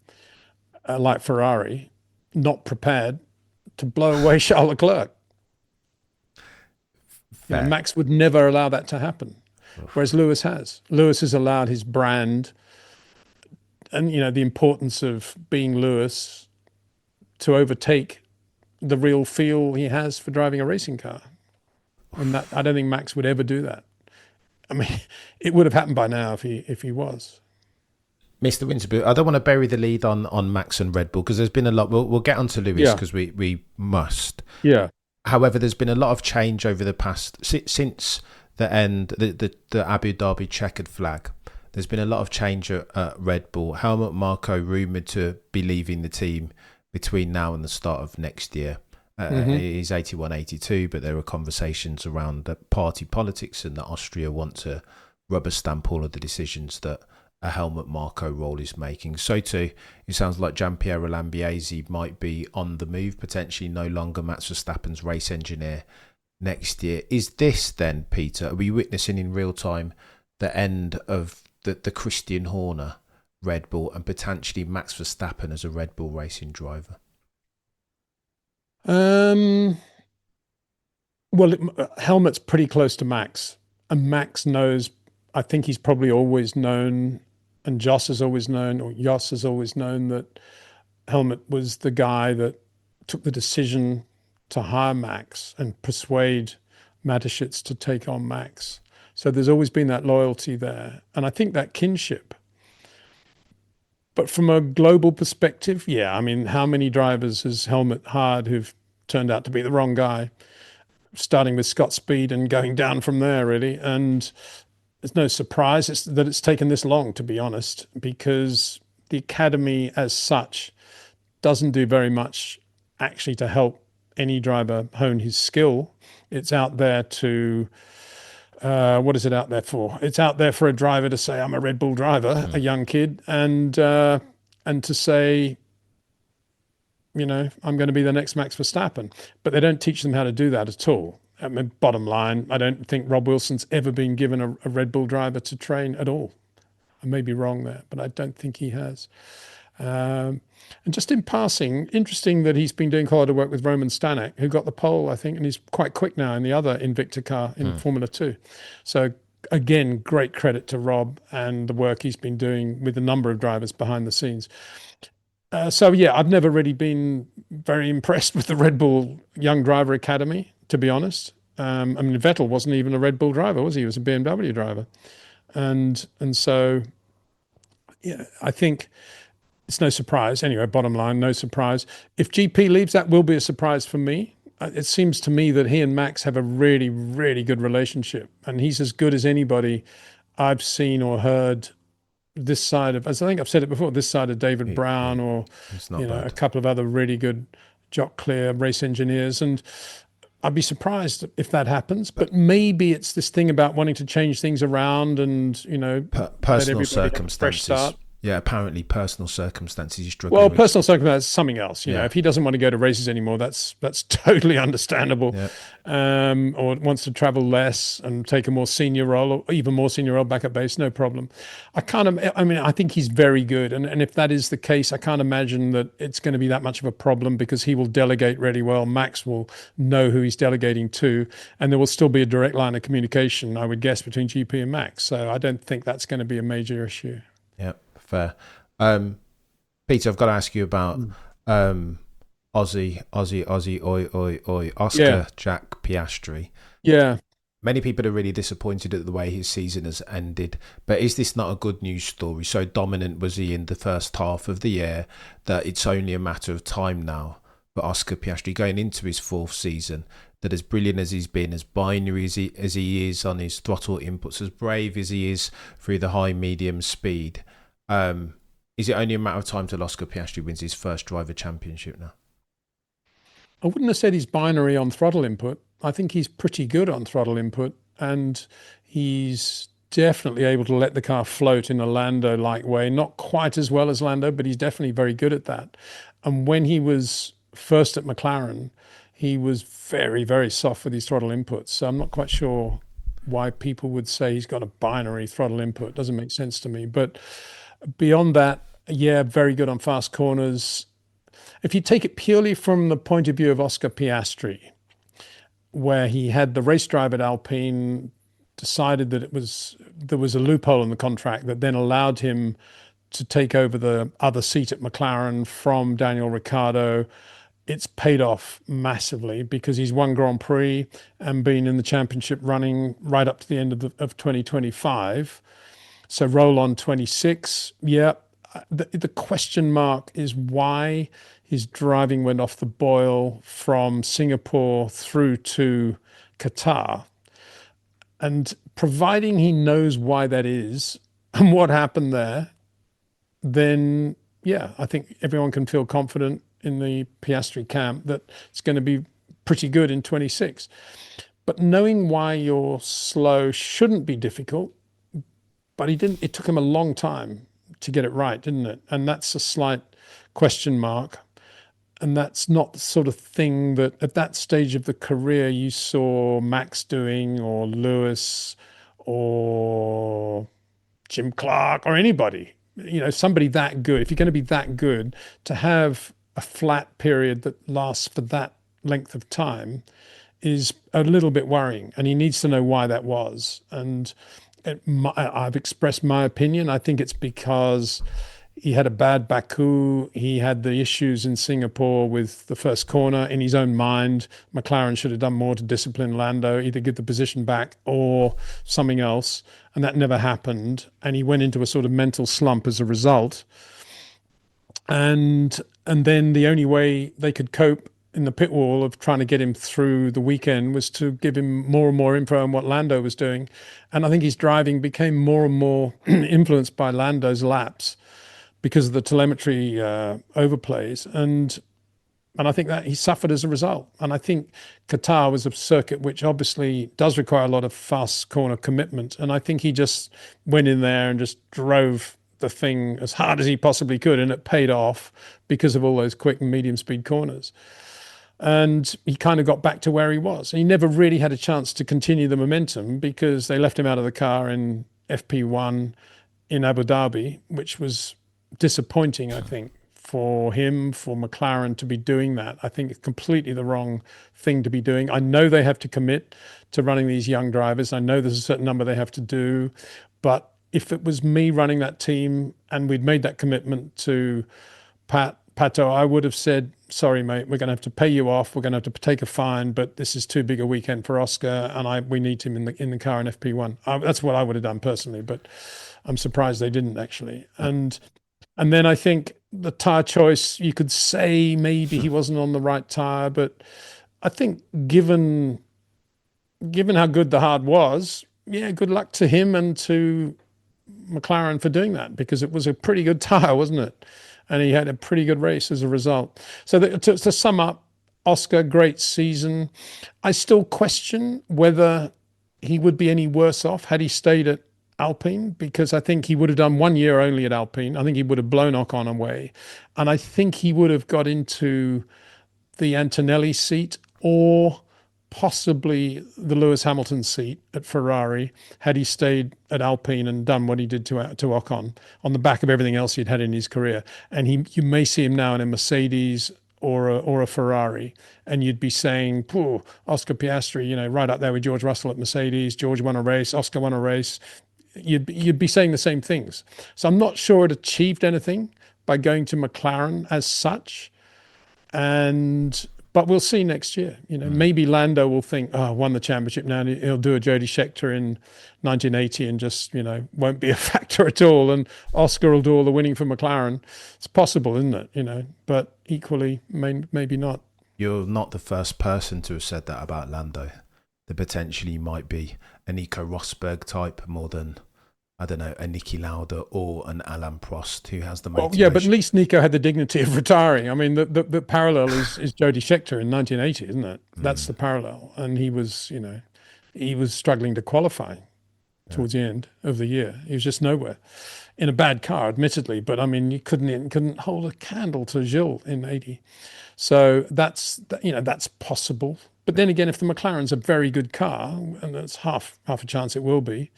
S2: like Ferrari, not prepared to blow away Charles Leclerc. Max would never allow that to happen, whereas Lewis has. Lewis has allowed his brand and, the importance of being Lewis to overtake the real feel he has for driving a racing car. And that, I don't think Max would ever do that. It would have happened by now if he was.
S1: Mr. Windsor, I don't want to bury the lead on Max and Red Bull, because there's been a lot. We'll get onto Lewis because we must.
S2: Yeah.
S1: However, there's been a lot of change over the past since the end, the Abu Dhabi checkered flag. There's been a lot of change at Red Bull. Helmut Marko rumoured to be leaving the team between now and the start of next year. He's 81, 82, but there are conversations around party politics and that Austria want to rubber stamp all of the decisions that a Helmut Marko role is making. So too, it sounds like Gianpiero Lambiase might be on the move, potentially no longer Max Verstappen's race engineer next year. Is this then, Peter, are we witnessing in real time the end of the Christian Horner Red Bull and potentially Max Verstappen as a Red Bull racing driver?
S2: Well, Helmut's pretty close to Max, and Max knows. I think he's probably always known, and Jos has always known that Helmut was the guy that took the decision to hire Max and persuade Mateschitz to take on Max. So there's always been that loyalty there, and I think that kinship. But from a global perspective, how many drivers has Helmut hired who've turned out to be the wrong guy, starting with Scott Speed and going down from there, really? And it's no surprise that it's taken this long, to be honest, because the academy as such doesn't do very much actually to help any driver hone his skill. It's out there to... what is it out there for? It's out there for a driver to say, I'm a Red Bull driver, a young kid, and to say, I'm going to be the next Max Verstappen. But they don't teach them how to do that at all. Bottom line, I don't think Rob Wilson's ever been given a Red Bull driver to train at all. I may be wrong there, but I don't think he has. And just in passing, interesting that he's been doing quite a lot of work with Roman Stanek, who got the pole, I think, and he's quite quick now in the other Invicta car in Formula 2. So, again, great credit to Rob and the work he's been doing with a number of drivers behind the scenes. I've never really been very impressed with the Red Bull Young Driver Academy, to be honest. Vettel wasn't even a Red Bull driver, was he? He was a BMW driver. And so, I think... it's no surprise. Anyway, bottom line, no surprise. If GP leaves, that will be a surprise for me. It seems to me that he and Max have a really, really good relationship, and he's as good as anybody I've seen or heard this side of, as I think I've said it before, this side of David Brown or,
S1: It's not
S2: a
S1: bad.
S2: couple of other really good jock clear race engineers. And I'd be surprised if that happens, but maybe it's this thing about wanting to change things around and, let
S1: Personal
S2: everybody have a fresh
S1: circumstances.
S2: start.
S1: Yeah, apparently personal circumstances he's struggling
S2: Well,
S1: with.
S2: personal circumstance is something else.
S1: Yeah.
S2: If he doesn't want to go to races anymore, that's totally understandable.
S1: Yeah.
S2: Or wants to travel less and take a more senior role, or even more senior role back at base, no problem. I think he's very good, and if that is the case, I can't imagine that it's going to be that much of a problem because he will delegate really well. Max will know who he's delegating to, and there will still be a direct line of communication, I would guess, between GP and Max. So I don't think that's going to be a major issue.
S1: Yeah, fair. Peter, I've got to ask you about Aussie, oi, Oscar Jack Piastri.
S2: Yeah.
S1: Many people are really disappointed at the way his season has ended, but is this not a good news story? So dominant was he in the first half of the year that it's only a matter of time now for Oscar Piastri going into his fourth season, that as brilliant as he's been, as binary as he is on his throttle inputs, as brave as he is through the high, medium speed, is it only a matter of time till Oscar Piastri wins his first driver championship now?
S2: I wouldn't have said he's binary on throttle input. I think he's pretty good on throttle input, and he's definitely able to let the car float in a Lando-like way. Not quite as well as Lando, but he's definitely very good at that. And when he was first at McLaren, he was very, very soft with his throttle inputs. So I'm not quite sure why people would say he's got a binary throttle input. It doesn't make sense to me. But beyond that, yeah, very good on fast corners. If you take it purely from the point of view of Oscar Piastri, where he had the race drive at Alpine, decided that there was a loophole in the contract that then allowed him to take over the other seat at McLaren from Daniel Ricciardo. It's paid off massively because he's won Grand Prix and been in the championship running right up to the end of 2025. So roll on 26. Yeah. The question mark is why his driving went off the boil from Singapore through to Qatar. And providing he knows why that is and what happened there, then, yeah, I think everyone can feel confident in the Piastri camp that it's going to be pretty good in 26. But knowing why you're slow shouldn't be difficult, but it took him a long time to get it right, didn't it? And that's a slight question mark. And that's not the sort of thing that at that stage of the career you saw Max doing, or Lewis, or Jim Clark, or anybody. Somebody that good. If you're going to be that good, to have a flat period that lasts for that length of time is a little bit worrying. And he needs to know why that was. And I've expressed my opinion. I think it's because he had a bad Baku. He had the issues in Singapore with the first corner. In his own mind, McLaren should have done more to discipline Lando, either give the position back or something else. And that never happened. And he went into a sort of mental slump as a result. And then the only way they could cope in the pit wall of trying to get him through the weekend was to give him more and more info on what Lando was doing. And I think his driving became more and more influenced by Lando's laps because of the telemetry overplays. And I think that he suffered as a result. And I think Qatar was a circuit which obviously does require a lot of fast corner commitment. And I think he just went in there and just drove the thing as hard as he possibly could. And it paid off because of all those quick and medium speed corners. And he kind of got back to where he was. He never really had a chance to continue the momentum because they left him out of the car in FP1 in Abu Dhabi, which was disappointing, I think, for him, for McLaren to be doing that. I think it's completely the wrong thing to be doing. I know they have to commit to running these young drivers. I know there's a certain number they have to do. But if it was me running that team and we'd made that commitment to Pato, I would have said, sorry, mate, we're going to have to pay you off. We're going to have to take a fine, but this is too big a weekend for Oscar, and we need him in the car in FP1. That's what I would have done personally, but I'm surprised they didn't actually. And And then I think the tire choice, you could say maybe he wasn't on the right tire, but I think given how good the hard was, yeah, good luck to him and to McLaren for doing that, because it was a pretty good tire, wasn't it? And he had a pretty good race as a result. So to sum up, Oscar, great season. I still question whether he would be any worse off had he stayed at Alpine, because I think he would have done 1 year only at Alpine. I think he would have blown Ocon away. And I think he would have got into the Antonelli seat or possibly the Lewis Hamilton seat at Ferrari had he stayed at Alpine and done what he did to Ocon on the back of everything else he'd had in his career. And you may see him now in a Mercedes or a Ferrari, and you'd be saying, "Poor Oscar Piastri, right up there with George Russell at Mercedes. George won a race, Oscar won a race." You'd be saying the same things. So I'm not sure it achieved anything by going to McLaren as such, but we'll see next year. Maybe Lando will think, "Oh, I won the championship now." And he'll do a Jody Scheckter in 1980 and just, won't be a factor at all. And Oscar will do all the winning for McLaren. It's possible, isn't it? But equally, maybe not.
S1: You're not the first person to have said that about Lando. There potentially might be a Nico Rosberg type more than, I don't know, a Niki Lauda or an Alain Prost who has the motivation.
S2: Well, yeah, but at least Nico had the dignity of retiring. I mean, the parallel is Jody Scheckter in 1980, isn't it? That's the parallel. And he was struggling to qualify towards the end of the year. He was just nowhere in a bad car, admittedly. But I mean, you couldn't hold a candle to Gilles in 80. So that's possible. But then again, if the McLaren's a very good car, and that's half a chance it will be,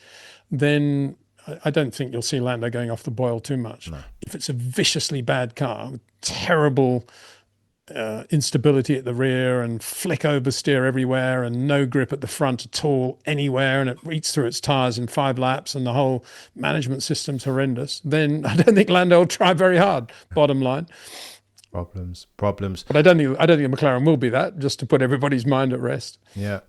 S2: then I don't think you'll see Lando going off the boil too much.
S1: No.
S2: If it's a viciously bad car, with terrible instability at the rear and flick oversteer everywhere and no grip at the front at all anywhere, and it eats through its tires in 5 laps and the whole management system's horrendous, then I don't think Lando will try very hard, bottom line.
S1: Problems.
S2: But I don't think McLaren will be that, just to put everybody's mind at rest.
S1: Yeah.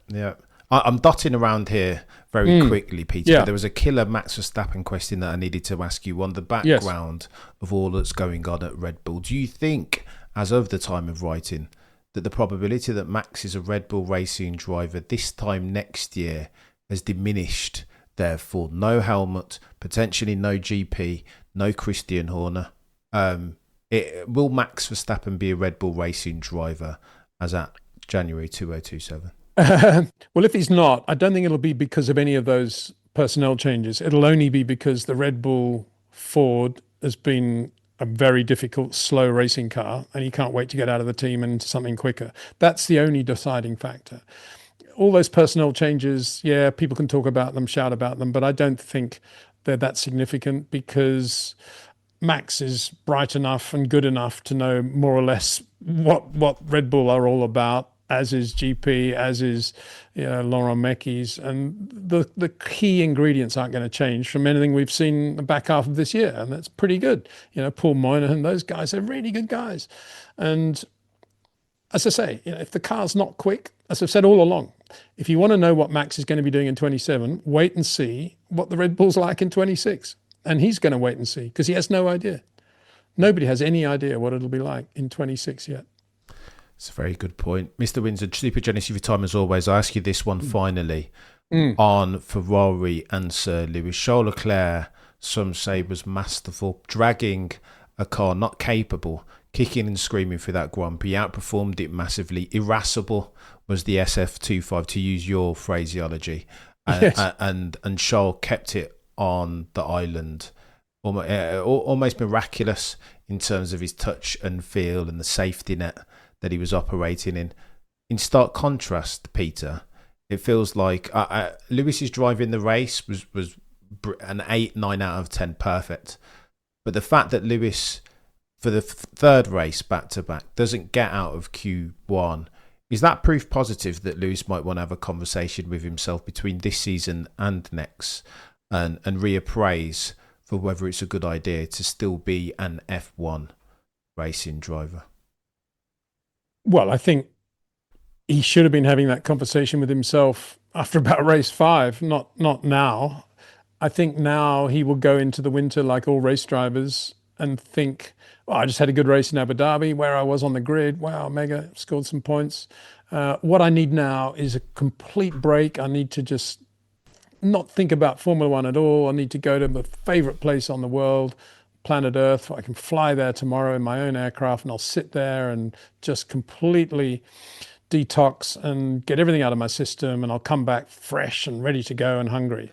S1: I'm dotting around here very quickly, Peter.
S2: Yeah.
S1: But there was a killer Max Verstappen question that I needed to ask you on the background of all that's going on at Red Bull. Do you think, as of the time of writing, that the probability that Max is a Red Bull racing driver this time next year has diminished? Therefore, no helmet, potentially no GP, no Christian Horner. Will Max Verstappen be a Red Bull racing driver as at January 2027?
S2: Well, if he's not, I don't think it'll be because of any of those personnel changes. It'll only be because the Red Bull Ford has been a very difficult, slow racing car, and he can't wait to get out of the team and into something quicker. That's the only deciding factor. All those personnel changes, yeah, people can talk about them, shout about them, but I don't think they're that significant, because Max is bright enough and good enough to know more or less what Red Bull are all about, as is GP, as is Laurent Mekies. And the key ingredients aren't going to change from anything we've seen the back half of this year. And that's pretty good. Paul Moynihan, those guys are really good guys. And as I say, if the car's not quick, as I've said all along, if you want to know what Max is going to be doing in 27, wait and see what the Red Bull's like in 26. And he's going to wait and see, because he has no idea. Nobody has any idea what it'll be like in 26 yet.
S1: It's a very good point. Mr. Windsor, super generous of your time as always. I ask you this one finally on Ferrari and Sir Lewis. Charles Leclerc, some say, was masterful, dragging a car not capable, kicking and screaming through that Grand Prix. He outperformed it massively. Irascible was the SF25, to use your phraseology.
S2: Yes.
S1: And Charles kept it on the island, almost miraculous in terms of his touch and feel and the safety net that he was operating in. In stark contrast, Peter, it feels like Lewis's driving the race was an 8, 9 out of 10 perfect. But the fact that Lewis, for the third race back to back, doesn't get out of Q1, is that proof positive that Lewis might want to have a conversation with himself between this season and next, and reappraise for whether it's a good idea to still be an F1 racing driver?
S2: Well, I think he should have been having that conversation with himself after about race 5, not now. I think now he will go into the winter like all race drivers and think, oh, I just had a good race in Abu Dhabi where I was on the grid. Wow, mega, scored some points. What I need now is a complete break. I need to just not think about Formula One at all. I need to go to my favorite place on the world, planet Earth. I can fly there tomorrow in my own aircraft, and I'll sit there and just completely detox and get everything out of my system, and I'll come back fresh and ready to go and hungry.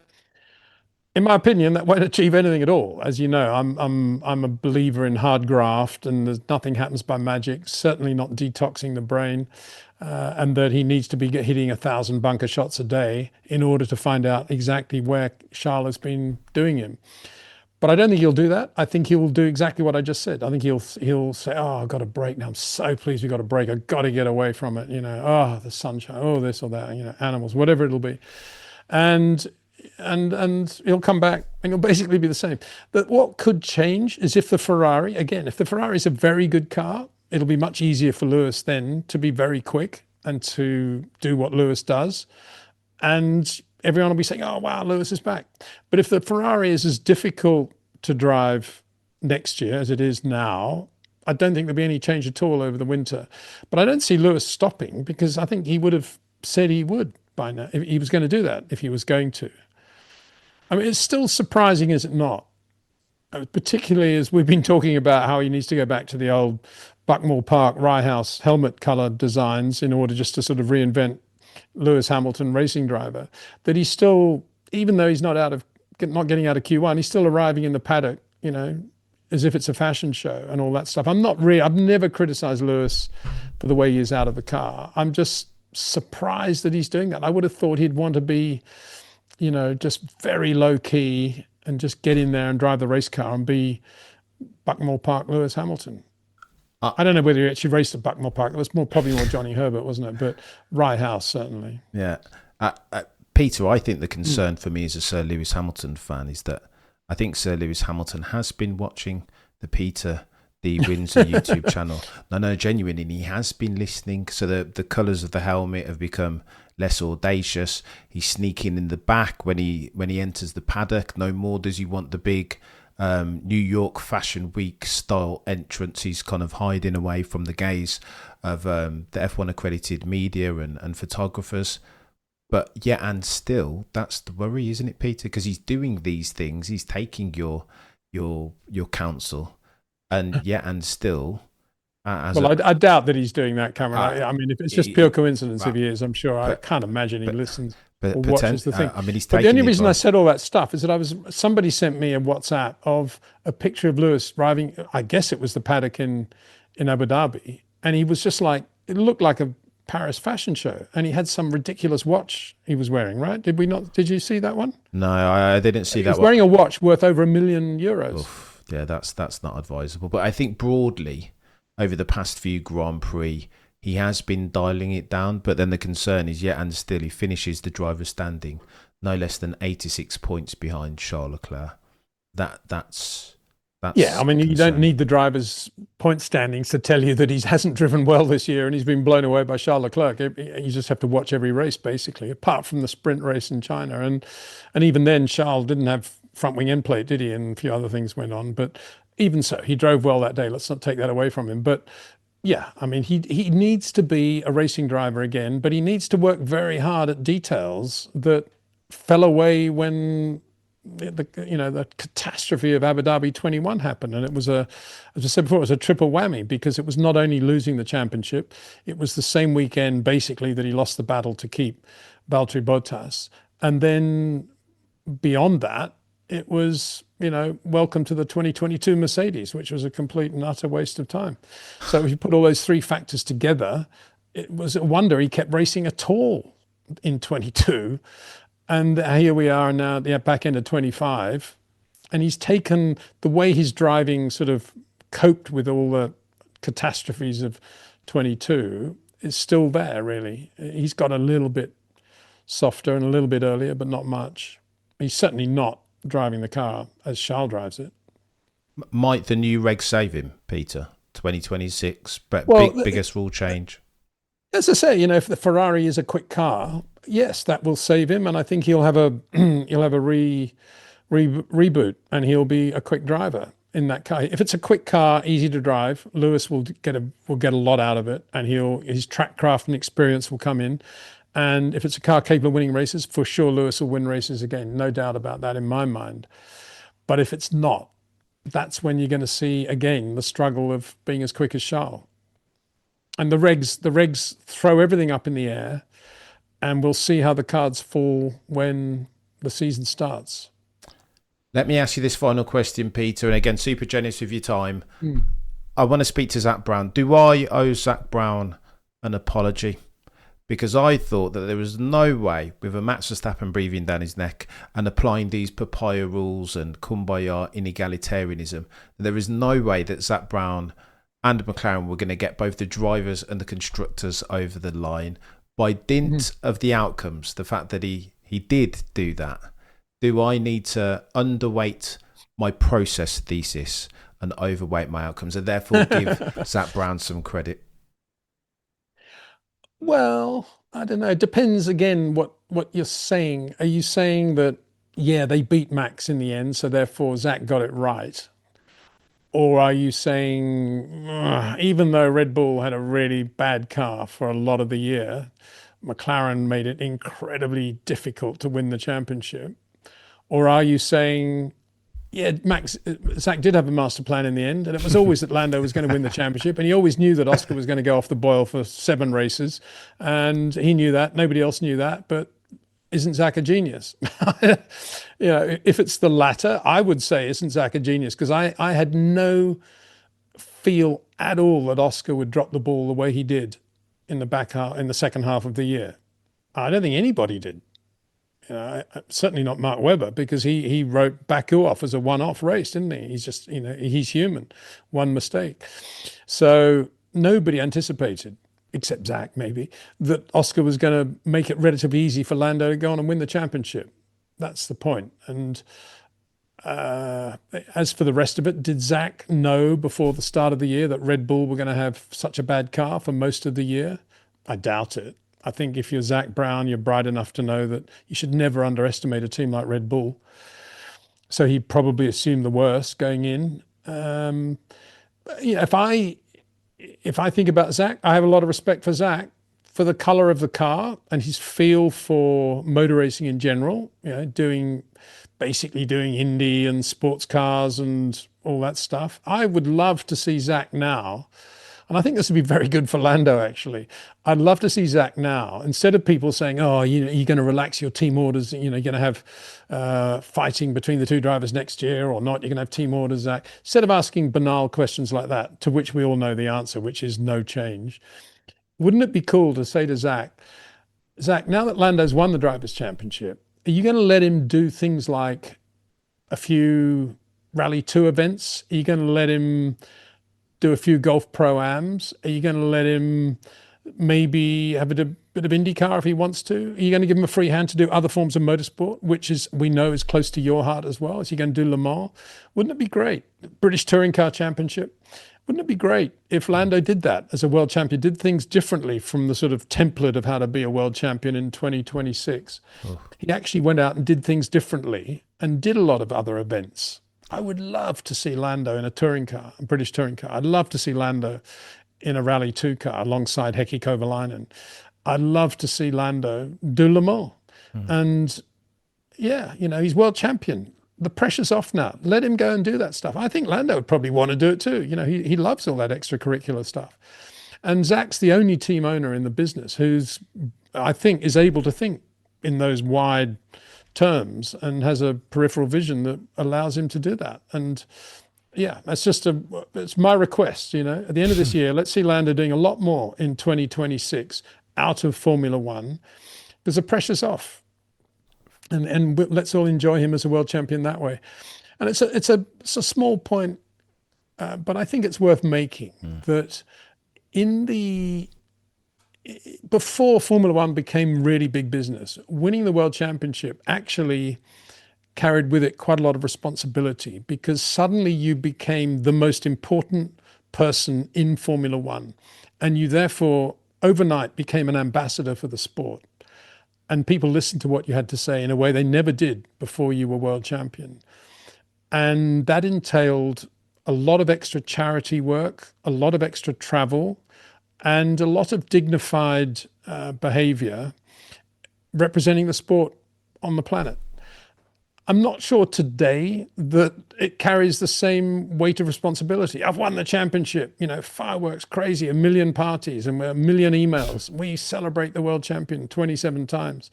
S2: In my opinion, that won't achieve anything at all. As you know, I'm a believer in hard graft, and there's nothing happens by magic. Certainly not detoxing the brain, and that he needs to be hitting 1,000 bunker shots a day in order to find out exactly where Charles has been doing him. But I don't think he'll do that. I think he'll do exactly what I just said. I think he'll say, "Oh, I've got a break now. I'm so pleased we got a break. I've got to get away from it. You know, oh, the sunshine, oh, this or that. You know, animals, whatever it'll be," and he'll come back and he'll basically be the same. But what could change is if the Ferrari is a very good car, it'll be much easier for Lewis then to be very quick and to do what Lewis does, and everyone will be saying, "Oh, wow, Lewis is back." But if the Ferrari is as difficult to drive next year as it is now, I don't think there'll be any change at all over the winter. But I don't see Lewis stopping, because I think he would have said he would by now, if he was going to do that, if he was going to. I mean, it's still surprising, is it not? Particularly as we've been talking about how he needs to go back to the old Buckmore Park Rye House helmet colour designs in order just to sort of reinvent Lewis Hamilton racing driver, that he's still, even though he's not getting out of Q1, he's still arriving in the paddock, you know, as if it's a fashion show and all that stuff. I've never criticised Lewis for the way he is out of the car. I'm just surprised that he's doing that. I would have thought he'd want to be, you know, just very low key and just get in there and drive the race car and be Buckmore Park Lewis Hamilton. I don't know whether he actually raced at Buckmore Park. It was probably more Johnny Herbert, wasn't it? But Rye House, certainly.
S1: Yeah. Peter, I think the concern for me as a Sir Lewis Hamilton fan is that I think Sir Lewis Hamilton has been watching the Peter the Windsor YouTube channel. No, genuinely, he has been listening. So the colours of the helmet have become less audacious. He's sneaking in the back when he enters the paddock. No more does he want the big New York Fashion Week style entrance. He's kind of hiding away from the gaze of the F1 accredited media and photographers. But yeah, and still, that's the worry, isn't it, Peter? Because he's doing these things. He's taking your counsel. And yeah, and still.
S2: I doubt that he's doing that, Cameron. I mean, if it's just pure coincidence, if he is, I'm sure. I can't imagine he listens or watches the thing.
S1: I mean,
S2: but the only reason I said all that stuff is that somebody sent me a WhatsApp of a picture of Lewis driving. I guess it was the paddock in Abu Dhabi, and he was just like, it looked like a Paris fashion show, and he had some ridiculous watch he was wearing. Right? Did we not? Did you see that one?
S1: No, I didn't see that.
S2: He was wearing a watch worth over €1 million.
S1: Oof. Yeah, that's not advisable. But I think broadly, over the past few Grand Prix, he has been dialing it down. But then the concern is, and still, he finishes the driver's standing no less than 86 points behind Charles Leclerc. That's
S2: yeah. I mean, you don't need the driver's point standings to tell you that he hasn't driven well this year and he's been blown away by Charles Leclerc. You just have to watch every race, basically, apart from the sprint race in China. And even then, Charles didn't have front wing end plate, did he? And a few other things went on. But even so, he drove well that day. Let's not take that away from him. But yeah, I mean, he needs to be a racing driver again, but he needs to work very hard at details that fell away when the catastrophe of Abu Dhabi 21 happened. And it was as I said before, it was a triple whammy, because it was not only losing the championship, it was the same weekend basically that he lost the battle to keep Valtteri Bottas. And then beyond that, it was, welcome to the 2022 Mercedes, which was a complete and utter waste of time. So if you put all those three factors together, it was a wonder he kept racing at all in 22. And here we are now at the back end of 25. And he's taken the way his driving sort of coped with all the catastrophes of 22 is still there, really. He's got a little bit softer and a little bit earlier, but not much. He's certainly not driving the car as Charles drives it.
S1: Might the new reg save him, Peter? 2026, but biggest rule change.
S2: As I say, if the Ferrari is a quick car, yes, that will save him, and I think he'll have a reboot, and he'll be a quick driver. in that car. If it's a quick car, easy to drive, Lewis will get a lot out of it, and his trackcraft and experience will come in. And if it's a car capable of winning races, for sure Lewis will win races again, no doubt about that in my mind. But if it's not, that's when you're going to see again the struggle of being as quick as Charles. And the regs throw everything up in the air, and we'll see how the cards fall when the season starts.
S1: Let me ask you this final question, Peter, and again, super generous with your time. I want to speak to Zak Brown. Do I owe Zak Brown an apology? Because I thought that there was no way, with a Max Verstappen breathing down his neck and applying these papaya rules and kumbaya inegalitarianism, there is no way that Zak Brown and McLaren were going to get both the drivers and the constructors over the line. By dint of the outcomes, the fact that he did do that, do I need to underweight my process thesis and overweight my outcomes, and therefore give Zak Brown some credit?
S2: Well, I don't know. It depends again what you're saying. Are you saying that, yeah, they beat Max in the end, so therefore Zak got it right? Or are you saying, even though Red Bull had a really bad car for a lot of the year, McLaren made it incredibly difficult to win the championship? Or are you saying, yeah, Zak did have a master plan in the end, and it was always that Lando was going to win the championship, and he always knew that Oscar was going to go off the boil for 7 races, and he knew that. Nobody else knew that, but isn't Zak a genius? If it's the latter, I would say, isn't Zak a genius? Because I had no feel at all that Oscar would drop the ball the way he did in the second half of the year. I don't think anybody did. Certainly not Mark Webber, because he wrote Baku off as a one-off race, didn't he? He's just, he's human, one mistake. So nobody anticipated, except Zak maybe, that Oscar was going to make it relatively easy for Lando to go on and win the championship. That's the point. And as for the rest of it, did Zak know before the start of the year that Red Bull were going to have such a bad car for most of the year? I doubt it. I think if you're Zak Brown, you're bright enough to know that you should never underestimate a team like Red Bull. So he probably assumed the worst going in. If I think about Zak, I have a lot of respect for Zak, for the color of the car and his feel for motor racing in general. Basically doing Indy and sports cars and all that stuff. I would love to see Zak now. And I think this would be very good for Lando, actually. I'd love to see Zak now, instead of people saying, oh, you're going to relax your team orders, you're going to have fighting between the two drivers next year or not, you're going to have team orders, Zak. Instead of asking banal questions like that, to which we all know the answer, which is no change, wouldn't it be cool to say to Zak, now that Lando's won the Drivers' Championship, are you going to let him do things like a few Rally 2 events? Are you going to let him do a few golf pro-ams? Are you going to let him maybe have a bit of IndyCar if he wants to? Are you going to give him a free hand to do other forms of motorsport, which we know is close to your heart as well? Is he going to do Le Mans? Wouldn't it be great? British Touring Car Championship. Wouldn't it be great if Lando did that as a world champion, did things differently from the sort of template of how to be a world champion in 2026? Oh. He actually went out and did things differently and did a lot of other events. I would love to see Lando in a touring car, a British touring car. I'd love to see Lando in a Rally 2 car alongside Heikki Kovalainen. I'd love to see Lando do Le Mans. And yeah, he's world champion. The pressure's off now. Let him go and do that stuff. I think Lando would probably want to do it too. He loves all that extracurricular stuff. And Zak's the only team owner in the business who's, I think, is able to think in those wide terms and has a peripheral vision that allows him to do that. And yeah, it's my request, at the end of this year, let's see Lando doing a lot more in 2026 out of Formula One, because the pressure's off. And let's all enjoy him as a world champion that way. And it's a small point, but I think it's worth making that before Formula One became really big business, winning the world championship actually carried with it quite a lot of responsibility, because suddenly you became the most important person in Formula One, and you therefore overnight became an ambassador for the sport. And people listened to what you had to say in a way they never did before you were world champion. And that entailed a lot of extra charity work, a lot of extra travel, and a lot of dignified behavior representing the sport on the planet. I'm not sure today that it carries the same weight of responsibility. I've won the championship, fireworks, crazy, 1 million parties and 1 million emails. We celebrate the world champion 27 times.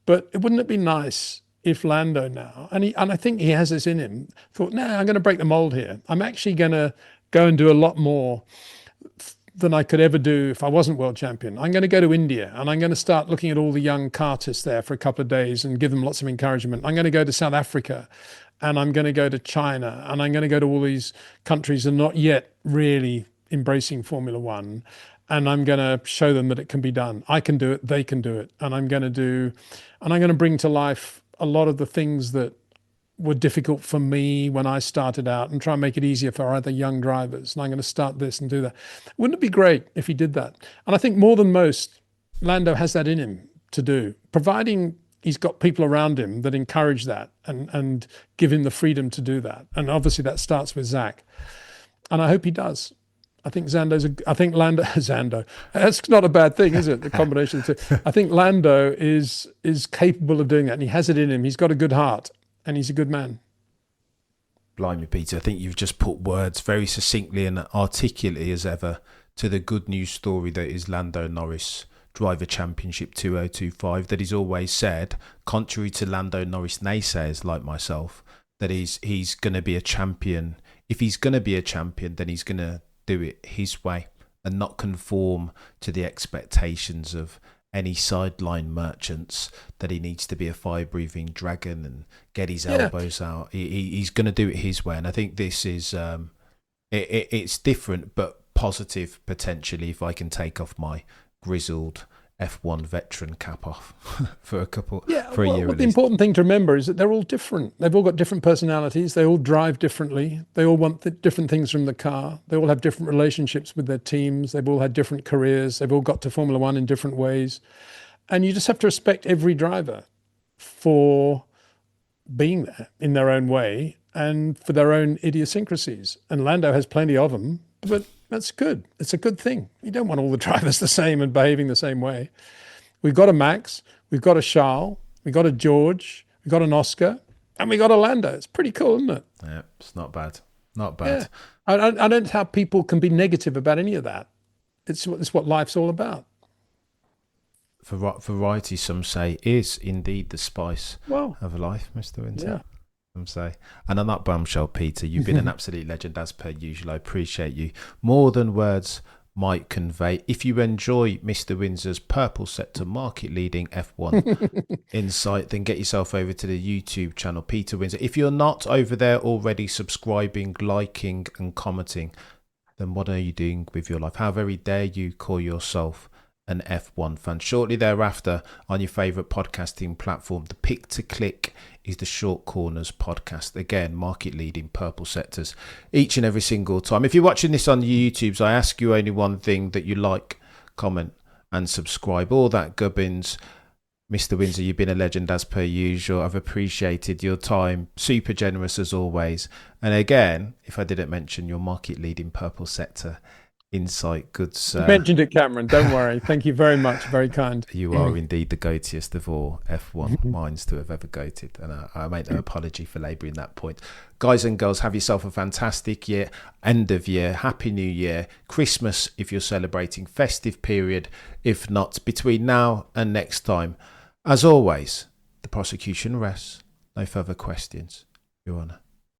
S2: But wouldn't it be nice if Lando now, and I think he has this in him, thought, I'm going to break the mold here. I'm actually going to go and do a lot more than I could ever do if I wasn't world champion. I'm going to go to India and I'm going to start looking at all the young kartists there for a couple of days and give them lots of encouragement. I'm going to go to South Africa and I'm going to go to China and I'm going to go to all these countries that are not yet really embracing Formula One. And I'm going to show them that it can be done. I can do it. They can do it. And I'm going to bring to life a lot of the things that were difficult for me when I started out and try and make it easier for other young drivers. And I'm going to start this and do that. Wouldn't it be great if he did that? And I think more than most, Lando has that in him to do, providing he's got people around him that encourage that and give him the freedom to do that. And obviously that starts with Zach. And I hope he does. I think Zando. That's not a bad thing, is it? The combination of the two. I think Lando is capable of doing that, and he has it in him. He's got a good heart. And he's a good man.
S1: Blimey, Peter, I think you've just put words very succinctly and articulately as ever to the good news story that is Lando Norris Driver Championship 2025, that he's always said, contrary to Lando Norris naysayers like myself, that he's going to be a champion. If he's going to be a champion, then he's going to do it his way and not conform to the expectations of any sideline merchants, that he needs to be a fire-breathing dragon and get his elbows out. He's going to do it his way. And I think this is, it's different, but positive potentially, if I can take off my grizzled F1 veteran cap off for a year.
S2: The important thing to remember is that they're all different. They've all got different personalities. They all drive differently. They all want different things from the car. They all have different relationships with their teams. They've all had different careers. They've all got to Formula One in different ways. And you just have to respect every driver for being there in their own way and for their own idiosyncrasies. And Lando has plenty of them, but that's good. It's a good thing. You don't want all the drivers the same and behaving the same way. We've got a Max, we've got a Charles, we've got a George, we've got an Oscar, and we got a Lando. It's pretty cool, isn't it?
S1: Yeah, it's not bad. Not bad.
S2: Yeah. I don't know how people can be negative about any of that. It's what life's all about.
S1: Variety, some say, is indeed the spice of life, Mr. Windsor.
S2: Yeah.
S1: Some say. And on that bombshell, Peter, you've been an absolute legend as per usual. I appreciate you more than words might convey. If you enjoy Mr. Windsor's purple sector market leading F1 insight, then get yourself over to the YouTube channel, Peter Windsor. If you're not over there already subscribing, liking and commenting, then what are you doing with your life? How very dare you call yourself an F1 fan? Shortly thereafter, on your favourite podcasting platform, the pick to click is the Short Corners podcast. Again, market leading purple sectors each and every single time. If you're watching this on the YouTubes, I ask you only one thing, that you like, comment and subscribe. All that gubbins. Mr. Windsor, you've been a legend as per usual. I've appreciated your time. Super generous as always. And again, if I didn't mention your market leading purple sector insight, good sir.
S2: You mentioned it, Cameron. Don't worry. Thank you very much. Very kind.
S1: You are indeed the goatiest of all F1 minds to have ever goated. And I make no apology for labouring that point. Guys and girls, have yourself a fantastic year. End of year. Happy New Year. Christmas if you're celebrating. Festive period. If not, between now and next time. As always, the prosecution rests. No further questions, Your Honour.